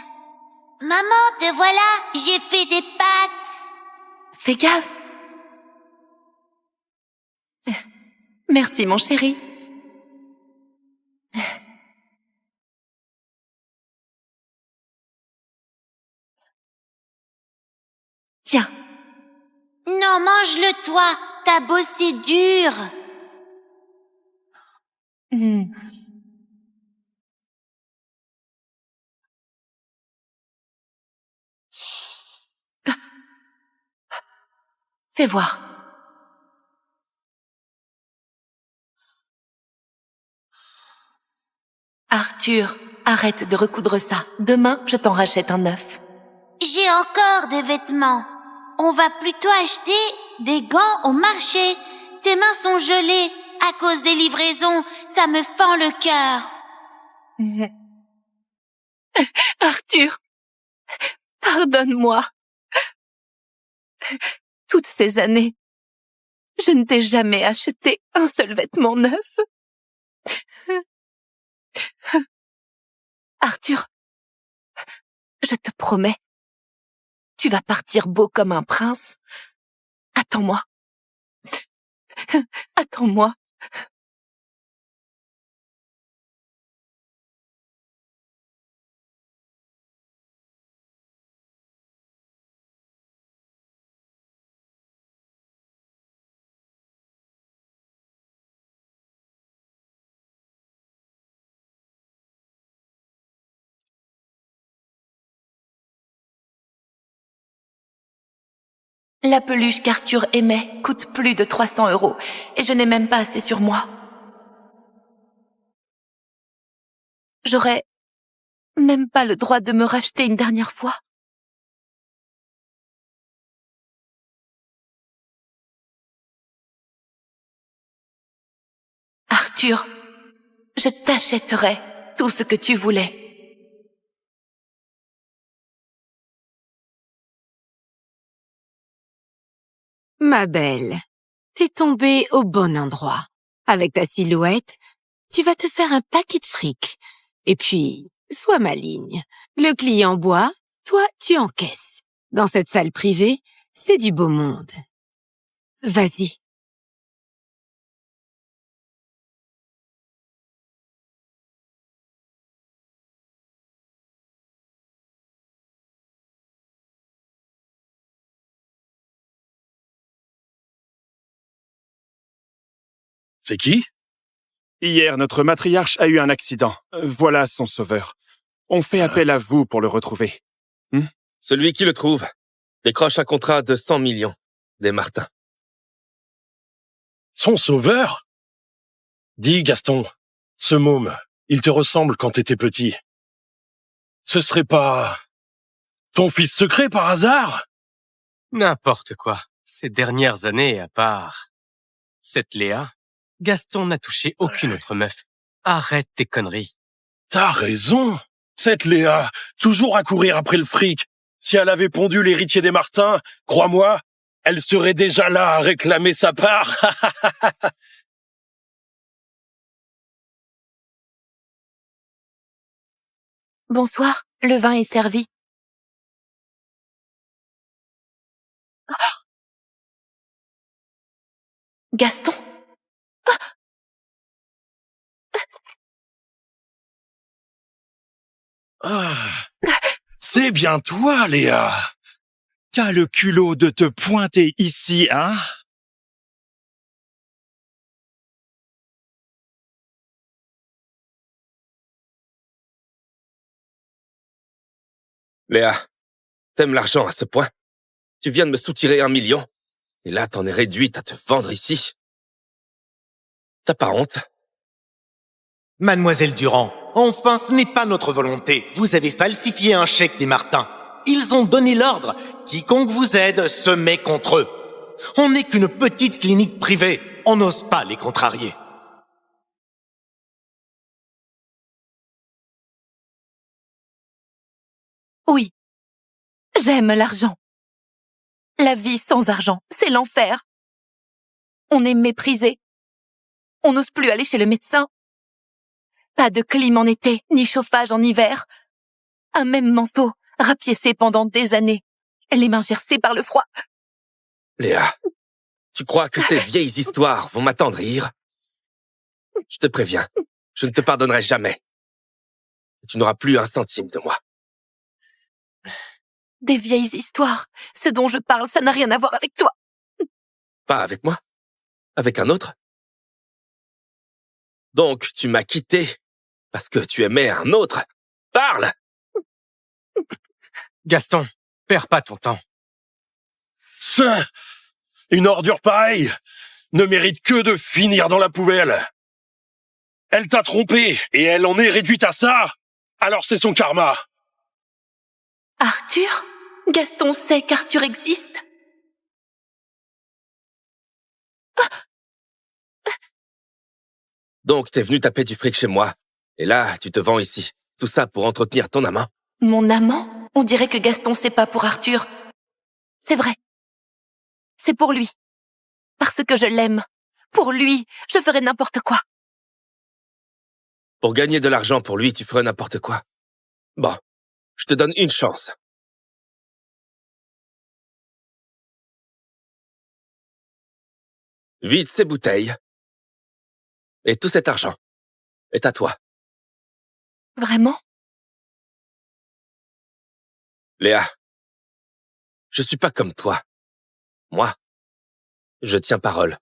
Maman, te voilà, j'ai fait des pâtes. Fais gaffe. Merci, mon chéri. Tiens. Non, mange-le toi, t'as bossé dur. Fais voir. Arthur, arrête de recoudre ça. Demain, je t'en rachète un neuf. J'ai encore des vêtements. On va plutôt acheter des gants au marché. Tes mains sont gelées à cause des livraisons. Ça me fend le cœur. Arthur, pardonne-moi. Toutes ces années, je ne t'ai jamais acheté un seul vêtement neuf. Arthur, je te promets, tu vas partir beau comme un prince. Attends-moi. Attends-moi. La peluche qu'Arthur aimait coûte plus de 300 € et je n'ai même pas assez sur moi. J'aurais même pas le droit de me racheter une dernière fois. Arthur, je t'achèterai tout ce que tu voulais. Ma belle, t'es tombée au bon endroit. Avec ta silhouette, tu vas te faire un paquet de fric. Et puis, sois maligne. Le client boit, toi tu encaisses. Dans cette salle privée, c'est du beau monde. Vas-y. C'est qui? Hier, notre matriarche a eu un accident. Voilà son sauveur. On fait appel à vous pour le retrouver. Celui qui le trouve décroche un contrat de 100 millions des Martin. Son sauveur? Dis, Gaston, ce môme, il te ressemble quand t'étais petit. Ce serait pas ton fils secret par hasard? N'importe quoi. Ces dernières années, à part cette Léa, Gaston n'a touché aucune autre meuf. Arrête tes conneries. T'as raison. Cette Léa, toujours à courir après le fric. Si elle avait pondu l'héritier des Martin, crois-moi, elle serait déjà là à réclamer sa part. Bonsoir, le vin est servi. Gaston? Ah, c'est bien toi, Léa. T'as le culot de te pointer ici, hein? Léa, t'aimes l'argent à ce point? Tu viens de me soutirer 1 million, et là t'en es réduite à te vendre ici. T'as pas honte? Mademoiselle Durand, enfin, ce n'est pas notre volonté. Vous avez falsifié un chèque des Martins. Ils ont donné l'ordre. Quiconque vous aide se met contre eux. On n'est qu'une petite clinique privée. On n'ose pas les contrarier. Oui, j'aime l'argent. La vie sans argent, c'est l'enfer. On est méprisé. On n'ose plus aller chez le médecin. Pas de clim en été, ni chauffage en hiver. Un même manteau, rapiécé pendant des années. Les mains gercées par le froid. Léa, tu crois que ces vieilles histoires vont m'attendrir? Je te préviens, je ne te pardonnerai jamais. Tu n'auras plus un centime de moi. Des vieilles histoires. Ce dont je parle, ça n'a rien à voir avec toi. Pas avec moi? Avec un autre? Donc, tu m'as quitté parce que tu aimais un autre? Parle! Gaston, perds pas ton temps. Ça, une ordure pareille ne mérite que de finir dans la poubelle. Elle t'a trompé et elle en est réduite à ça. Alors c'est son karma. Arthur? Gaston sait qu'Arthur existe? Donc, t'es venu taper du fric chez moi. Et là, tu te vends ici. Tout ça pour entretenir ton amant. Mon amant? On dirait que Gaston sait pas pour Arthur. C'est vrai. C'est pour lui. Parce que je l'aime. Pour lui, je ferais n'importe quoi. Pour gagner de l'argent pour lui, tu ferais n'importe quoi. Bon, je te donne une chance. Vide ces bouteilles. Et tout cet argent est à toi. Vraiment? Léa, je suis pas comme toi. Moi, je tiens parole.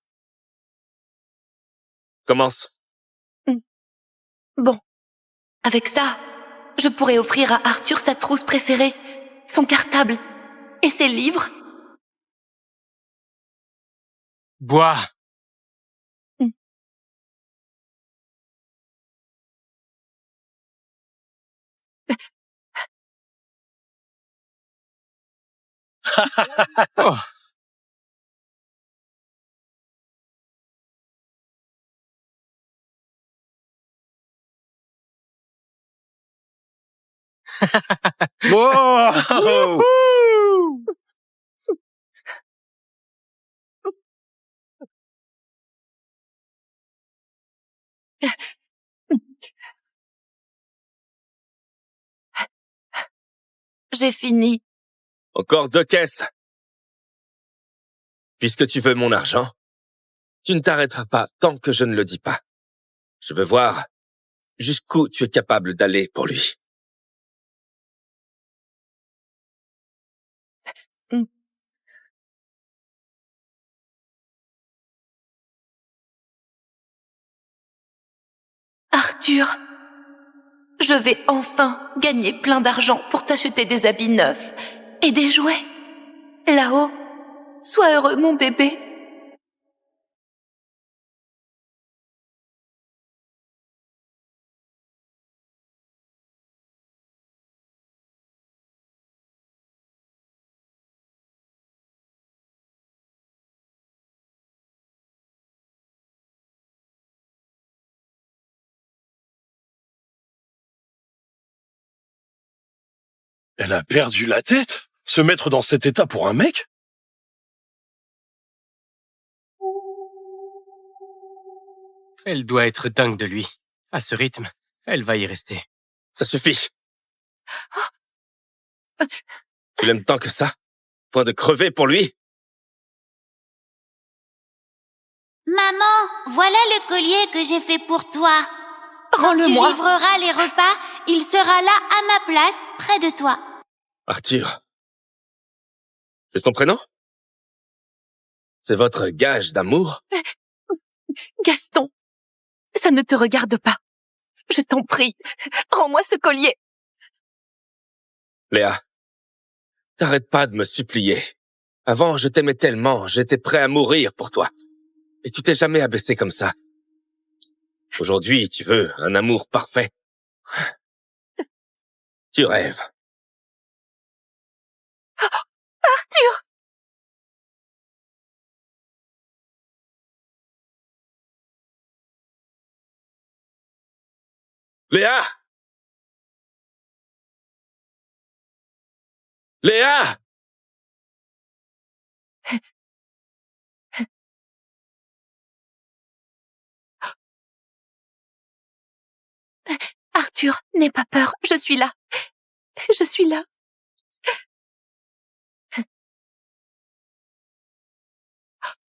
Commence. Bon. Avec ça, je pourrais offrir à Arthur sa trousse préférée, son cartable et ses livres. Bois. Oh. Oh. J'ai fini. Encore 2 caisses. Puisque tu veux mon argent, tu ne t'arrêteras pas tant que je ne le dis pas. Je veux voir jusqu'où tu es capable d'aller pour lui. Arthur, je vais enfin gagner plein d'argent pour t'acheter des habits neufs et des jouets. Là-haut, sois heureux, mon bébé. Elle a perdu la tête? Se mettre dans cet état pour un mec? Elle doit être dingue de lui. À ce rythme, elle va y rester. Ça suffit. Tu l'aimes tant que ça? Point de crever pour lui? Maman, voilà le collier que j'ai fait pour toi. Quand tu Rends-le-moi. livreras les repas, il sera là à ma place, près de toi. Arthur, C'est son prénom? C'est votre gage d'amour? Gaston, ça ne te regarde pas. Je t'en prie, rends-moi ce collier. Léa, t'arrêtes pas de me supplier. Avant, je t'aimais tellement, j'étais prêt à mourir pour toi. Et tu t'es jamais abaissé comme ça. Aujourd'hui, tu veux un amour parfait. Tu rêves. Arthur! Léa! Léa! Arthur, n'aie pas peur, je suis là. Je suis là.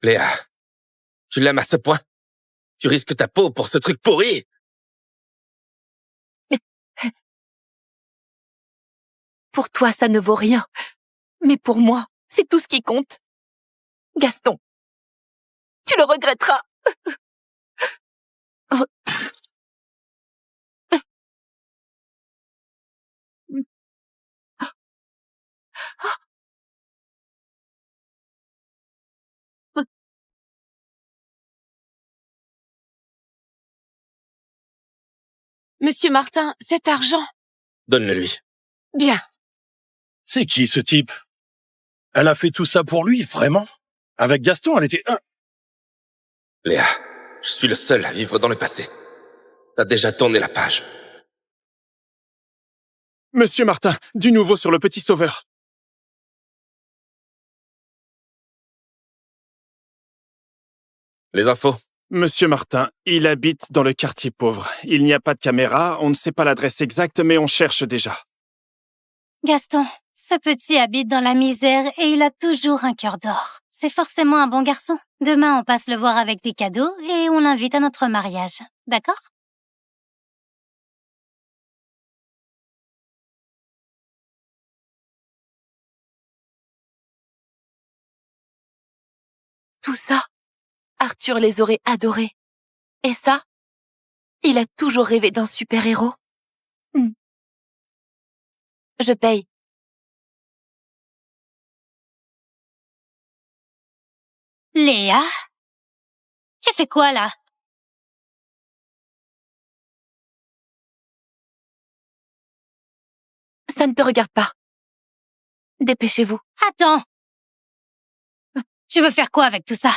Léa, tu l'aimes à ce point? Tu risques ta peau pour ce truc pourri? Pour toi, ça ne vaut rien. Mais pour moi, c'est tout ce qui compte. Gaston, tu le regretteras. Monsieur Martin, cet argent... Donne-le-lui. Bien. C'est qui ce type? Elle a fait tout ça pour lui, vraiment? Avec Gaston, elle était... Léa, je suis le seul à vivre dans le passé. T'as déjà tourné la page. Monsieur Martin, du nouveau sur le petit sauveur. Les infos? Monsieur Martin, il habite dans le quartier pauvre. Il n'y a pas de caméra, on ne sait pas l'adresse exacte, mais on cherche déjà. Gaston, ce petit habite dans la misère et il a toujours un cœur d'or. C'est forcément un bon garçon. Demain, on passe le voir avec des cadeaux et on l'invite à notre mariage. D'accord? Tout ça, Arthur les aurait adorés. Et ça, il a toujours rêvé d'un super-héros. Je paye. Léa? Tu fais quoi, là? Ça ne te regarde pas. Dépêchez-vous. Attends! Tu veux faire quoi avec tout ça?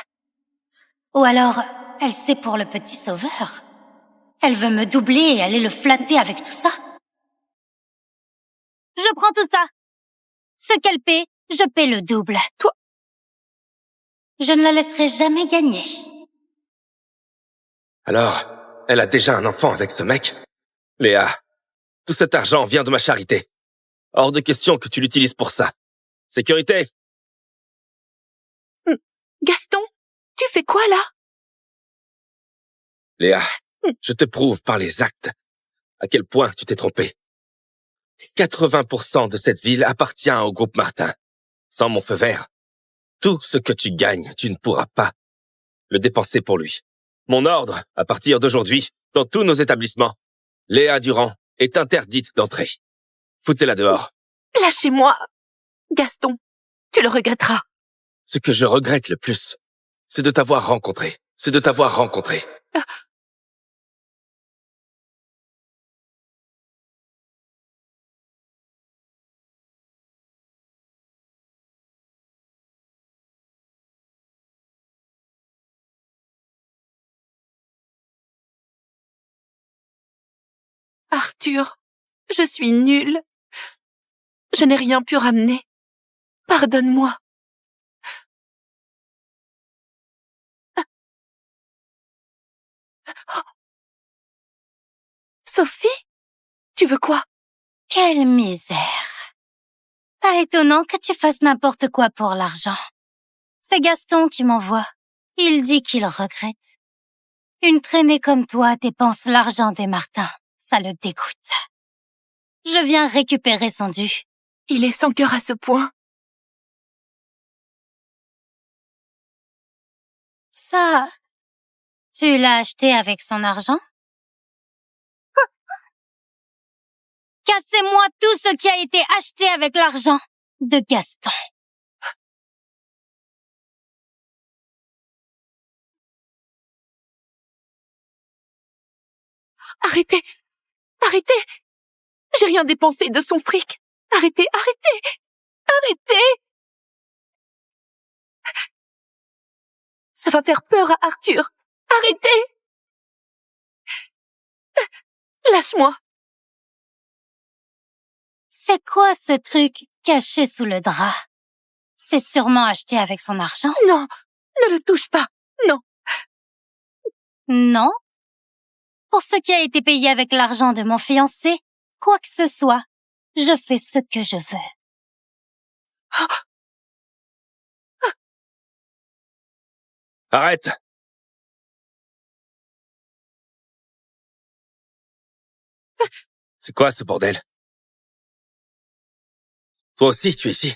Ou alors, elle sait pour le petit sauveur. Elle veut me doubler et aller le flatter avec tout ça. Je prends tout ça. Ce qu'elle paie, je paie le double. Toi... Je ne la laisserai jamais gagner. Alors, elle a déjà un enfant avec ce mec? Léa, tout cet argent vient de ma charité. Hors de question que tu l'utilises pour ça. Sécurité! Gaston, tu fais quoi là? Léa, je te prouve par les actes à quel point tu t'es trompé. 80% de cette ville appartient au groupe Martin. Sans mon feu vert, tout ce que tu gagnes, tu ne pourras pas le dépenser pour lui. Mon ordre, à partir d'aujourd'hui, dans tous nos établissements, Léa Durand est interdite d'entrer. Foutez-la dehors. Lâchez-moi. Gaston, tu le regretteras. Ce que je regrette le plus, c'est de t'avoir rencontré. C'est de t'avoir rencontré. Arthur, je suis nulle. Je n'ai rien pu ramener. Pardonne-moi. Sophie? Tu veux quoi? Quelle misère. Pas étonnant que tu fasses n'importe quoi pour l'argent. C'est Gaston qui m'envoie. Il dit qu'il regrette. Une traînée comme toi dépense l'argent des Martins. Ça le dégoûte. Je viens récupérer son dû. Il est sans cœur à ce point. Ça, tu l'as acheté avec son argent? Cassez-moi tout ce qui a été acheté avec l'argent de Gaston. Arrêtez! Arrêtez! J'ai rien dépensé de son fric. Arrêtez! Arrêtez! Arrêtez! Ça va faire peur à Arthur. Arrêtez! Lâche-moi! C'est quoi ce truc caché sous le drap? C'est sûrement acheté avec son argent. Non, ne le touche pas. Non. Non? Pour ce qui a été payé avec l'argent de mon fiancé, quoi que ce soit, je fais ce que je veux. Arrête! C'est quoi ce bordel? Toi aussi, tu es ici?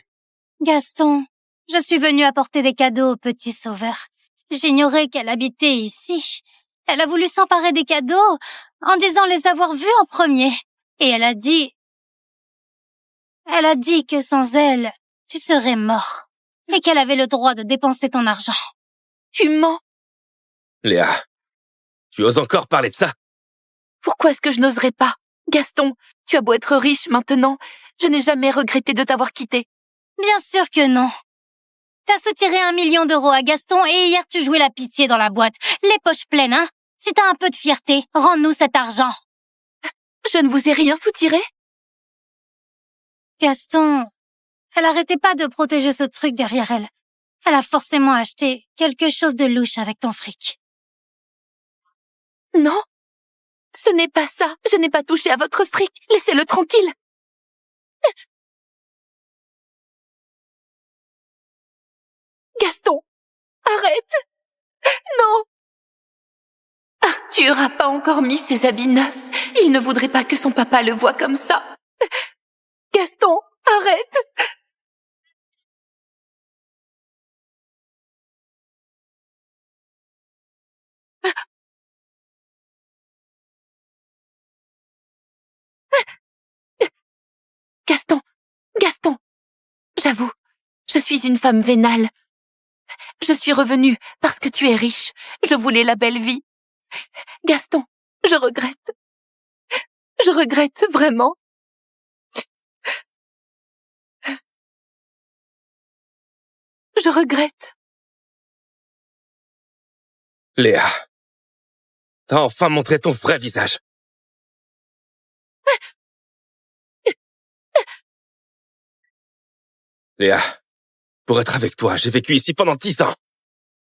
Gaston, je suis venue apporter des cadeaux au petit sauveur. J'ignorais qu'elle habitait ici. Elle a voulu s'emparer des cadeaux en disant les avoir vus en premier. Et elle a dit que sans elle, tu serais mort. Et qu'elle avait le droit de dépenser ton argent. Tu mens. Léa, tu oses encore parler de ça? Pourquoi est-ce que je n'oserais pas? Gaston, tu as beau être riche maintenant, je n'ai jamais regretté de t'avoir quitté. Bien sûr que non. T'as soutiré 1 million d'euros à Gaston et hier tu jouais la pitié dans la boîte. Les poches pleines, hein? Si t'as un peu de fierté, rends-nous cet argent. Je ne vous ai rien soutiré? Gaston, elle arrêtait pas de protéger ce truc derrière elle. Elle a forcément acheté quelque chose de louche avec ton fric. Non, ce n'est pas ça. Je n'ai pas touché à votre fric. Laissez-le tranquille. Gaston, arrête. Non. Arthur a pas encore mis ses habits neufs. Il ne voudrait pas que son papa le voie comme ça. Gaston, arrête. Gaston, Gaston, j'avoue, je suis une femme vénale. Je suis revenue parce que tu es riche. Je voulais la belle vie. Gaston, je regrette. Je regrette vraiment. Je regrette. Léa, t'as enfin montré ton vrai visage. Léa, pour être avec toi, j'ai vécu ici pendant 10 ans.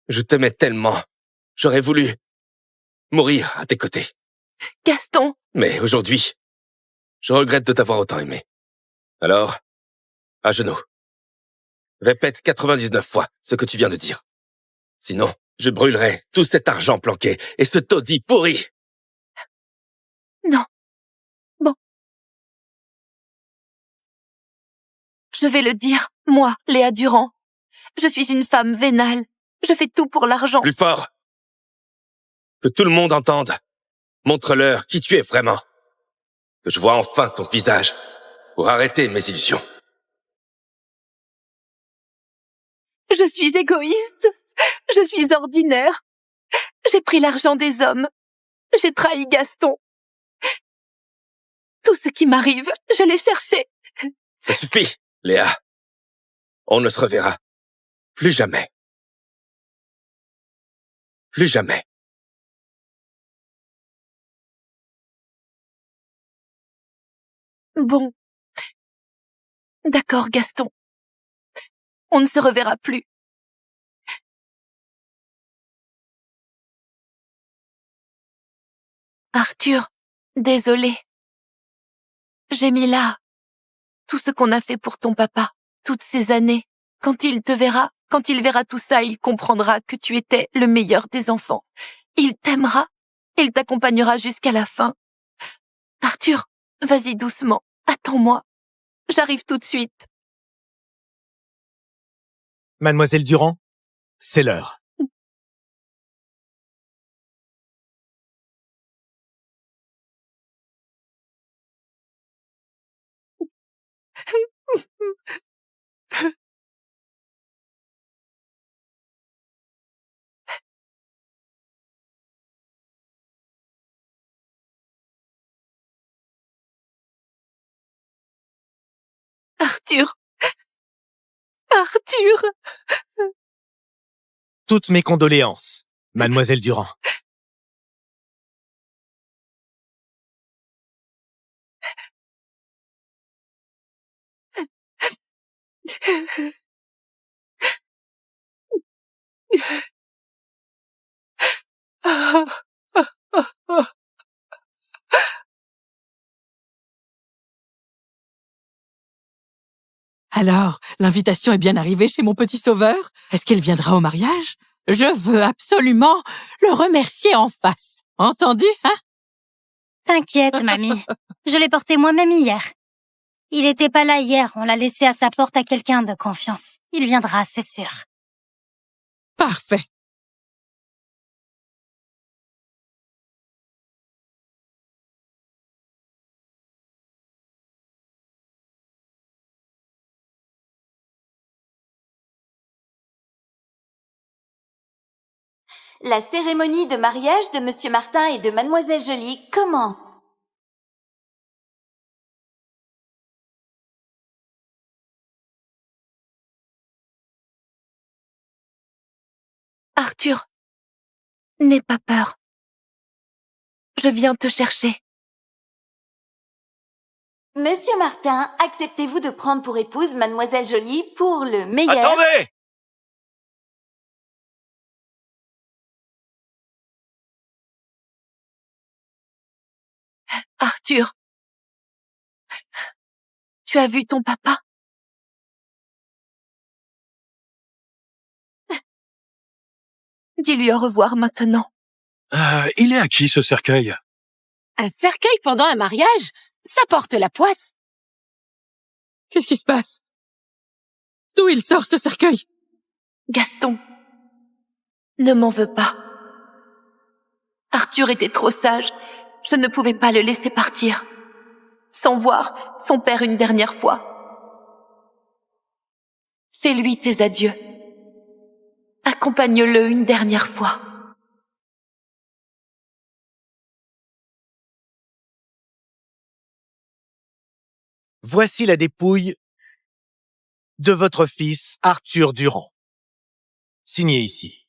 Je t'aimais tellement. J'aurais voulu mourir à tes côtés. Gaston. Mais aujourd'hui, je regrette de t'avoir autant aimé. Alors, à genoux. Répète 99 fois ce que tu viens de dire. Sinon, je brûlerai tout cet argent planqué et ce taudis pourri. Non. Bon. Je vais le dire, moi, Léa Durand. Je suis une femme vénale. Je fais tout pour l'argent. Plus fort. Que tout le monde entende. Montre-leur qui tu es vraiment. Que je vois enfin ton visage pour arrêter mes illusions. Je suis égoïste. Je suis ordinaire. J'ai pris l'argent des hommes. J'ai trahi Gaston. Tout ce qui m'arrive, je l'ai cherché. Ça suffit, Léa. On ne se reverra. Plus jamais. Plus jamais. Bon. D'accord, Gaston. On ne se reverra plus. Arthur, désolé. J'ai mis là tout ce qu'on a fait pour ton papa, toutes ces années. Quand il verra tout ça, il comprendra que tu étais le meilleur des enfants. Il t'aimera, il t'accompagnera jusqu'à la fin. Arthur, vas-y doucement, attends-moi. J'arrive tout de suite. Mademoiselle Durand, c'est l'heure. Arthur! Arthur! Toutes mes condoléances, mademoiselle Durand. Alors, l'invitation est bien arrivée chez mon petit sauveur? Est-ce qu'elle viendra au mariage? Je veux absolument le remercier en face. Entendu, hein? T'inquiète, mamie. Je l'ai porté moi-même hier. Il était pas là hier, on l'a laissé à sa porte à quelqu'un de confiance. Il viendra, c'est sûr. Parfait. La cérémonie de mariage de Monsieur Martin et de Mademoiselle Jolie commence. Arthur, n'aie pas peur. Je viens te chercher. Monsieur Martin, acceptez-vous de prendre pour épouse Mademoiselle Jolie pour le meilleur... Attendez! Arthur, tu as vu ton papa? Dis-lui au revoir maintenant. Il est à qui, ce cercueil? Un cercueil pendant un mariage? Ça porte la poisse. Qu'est-ce qui se passe? D'où il sort, ce cercueil? Gaston, ne m'en veux pas. Arthur était trop sage. Je ne pouvais pas le laisser partir. Sans voir son père une dernière fois. Fais-lui tes adieux. Accompagne-le une dernière fois. Voici la dépouille de votre fils Arthur Durand. Signé ici.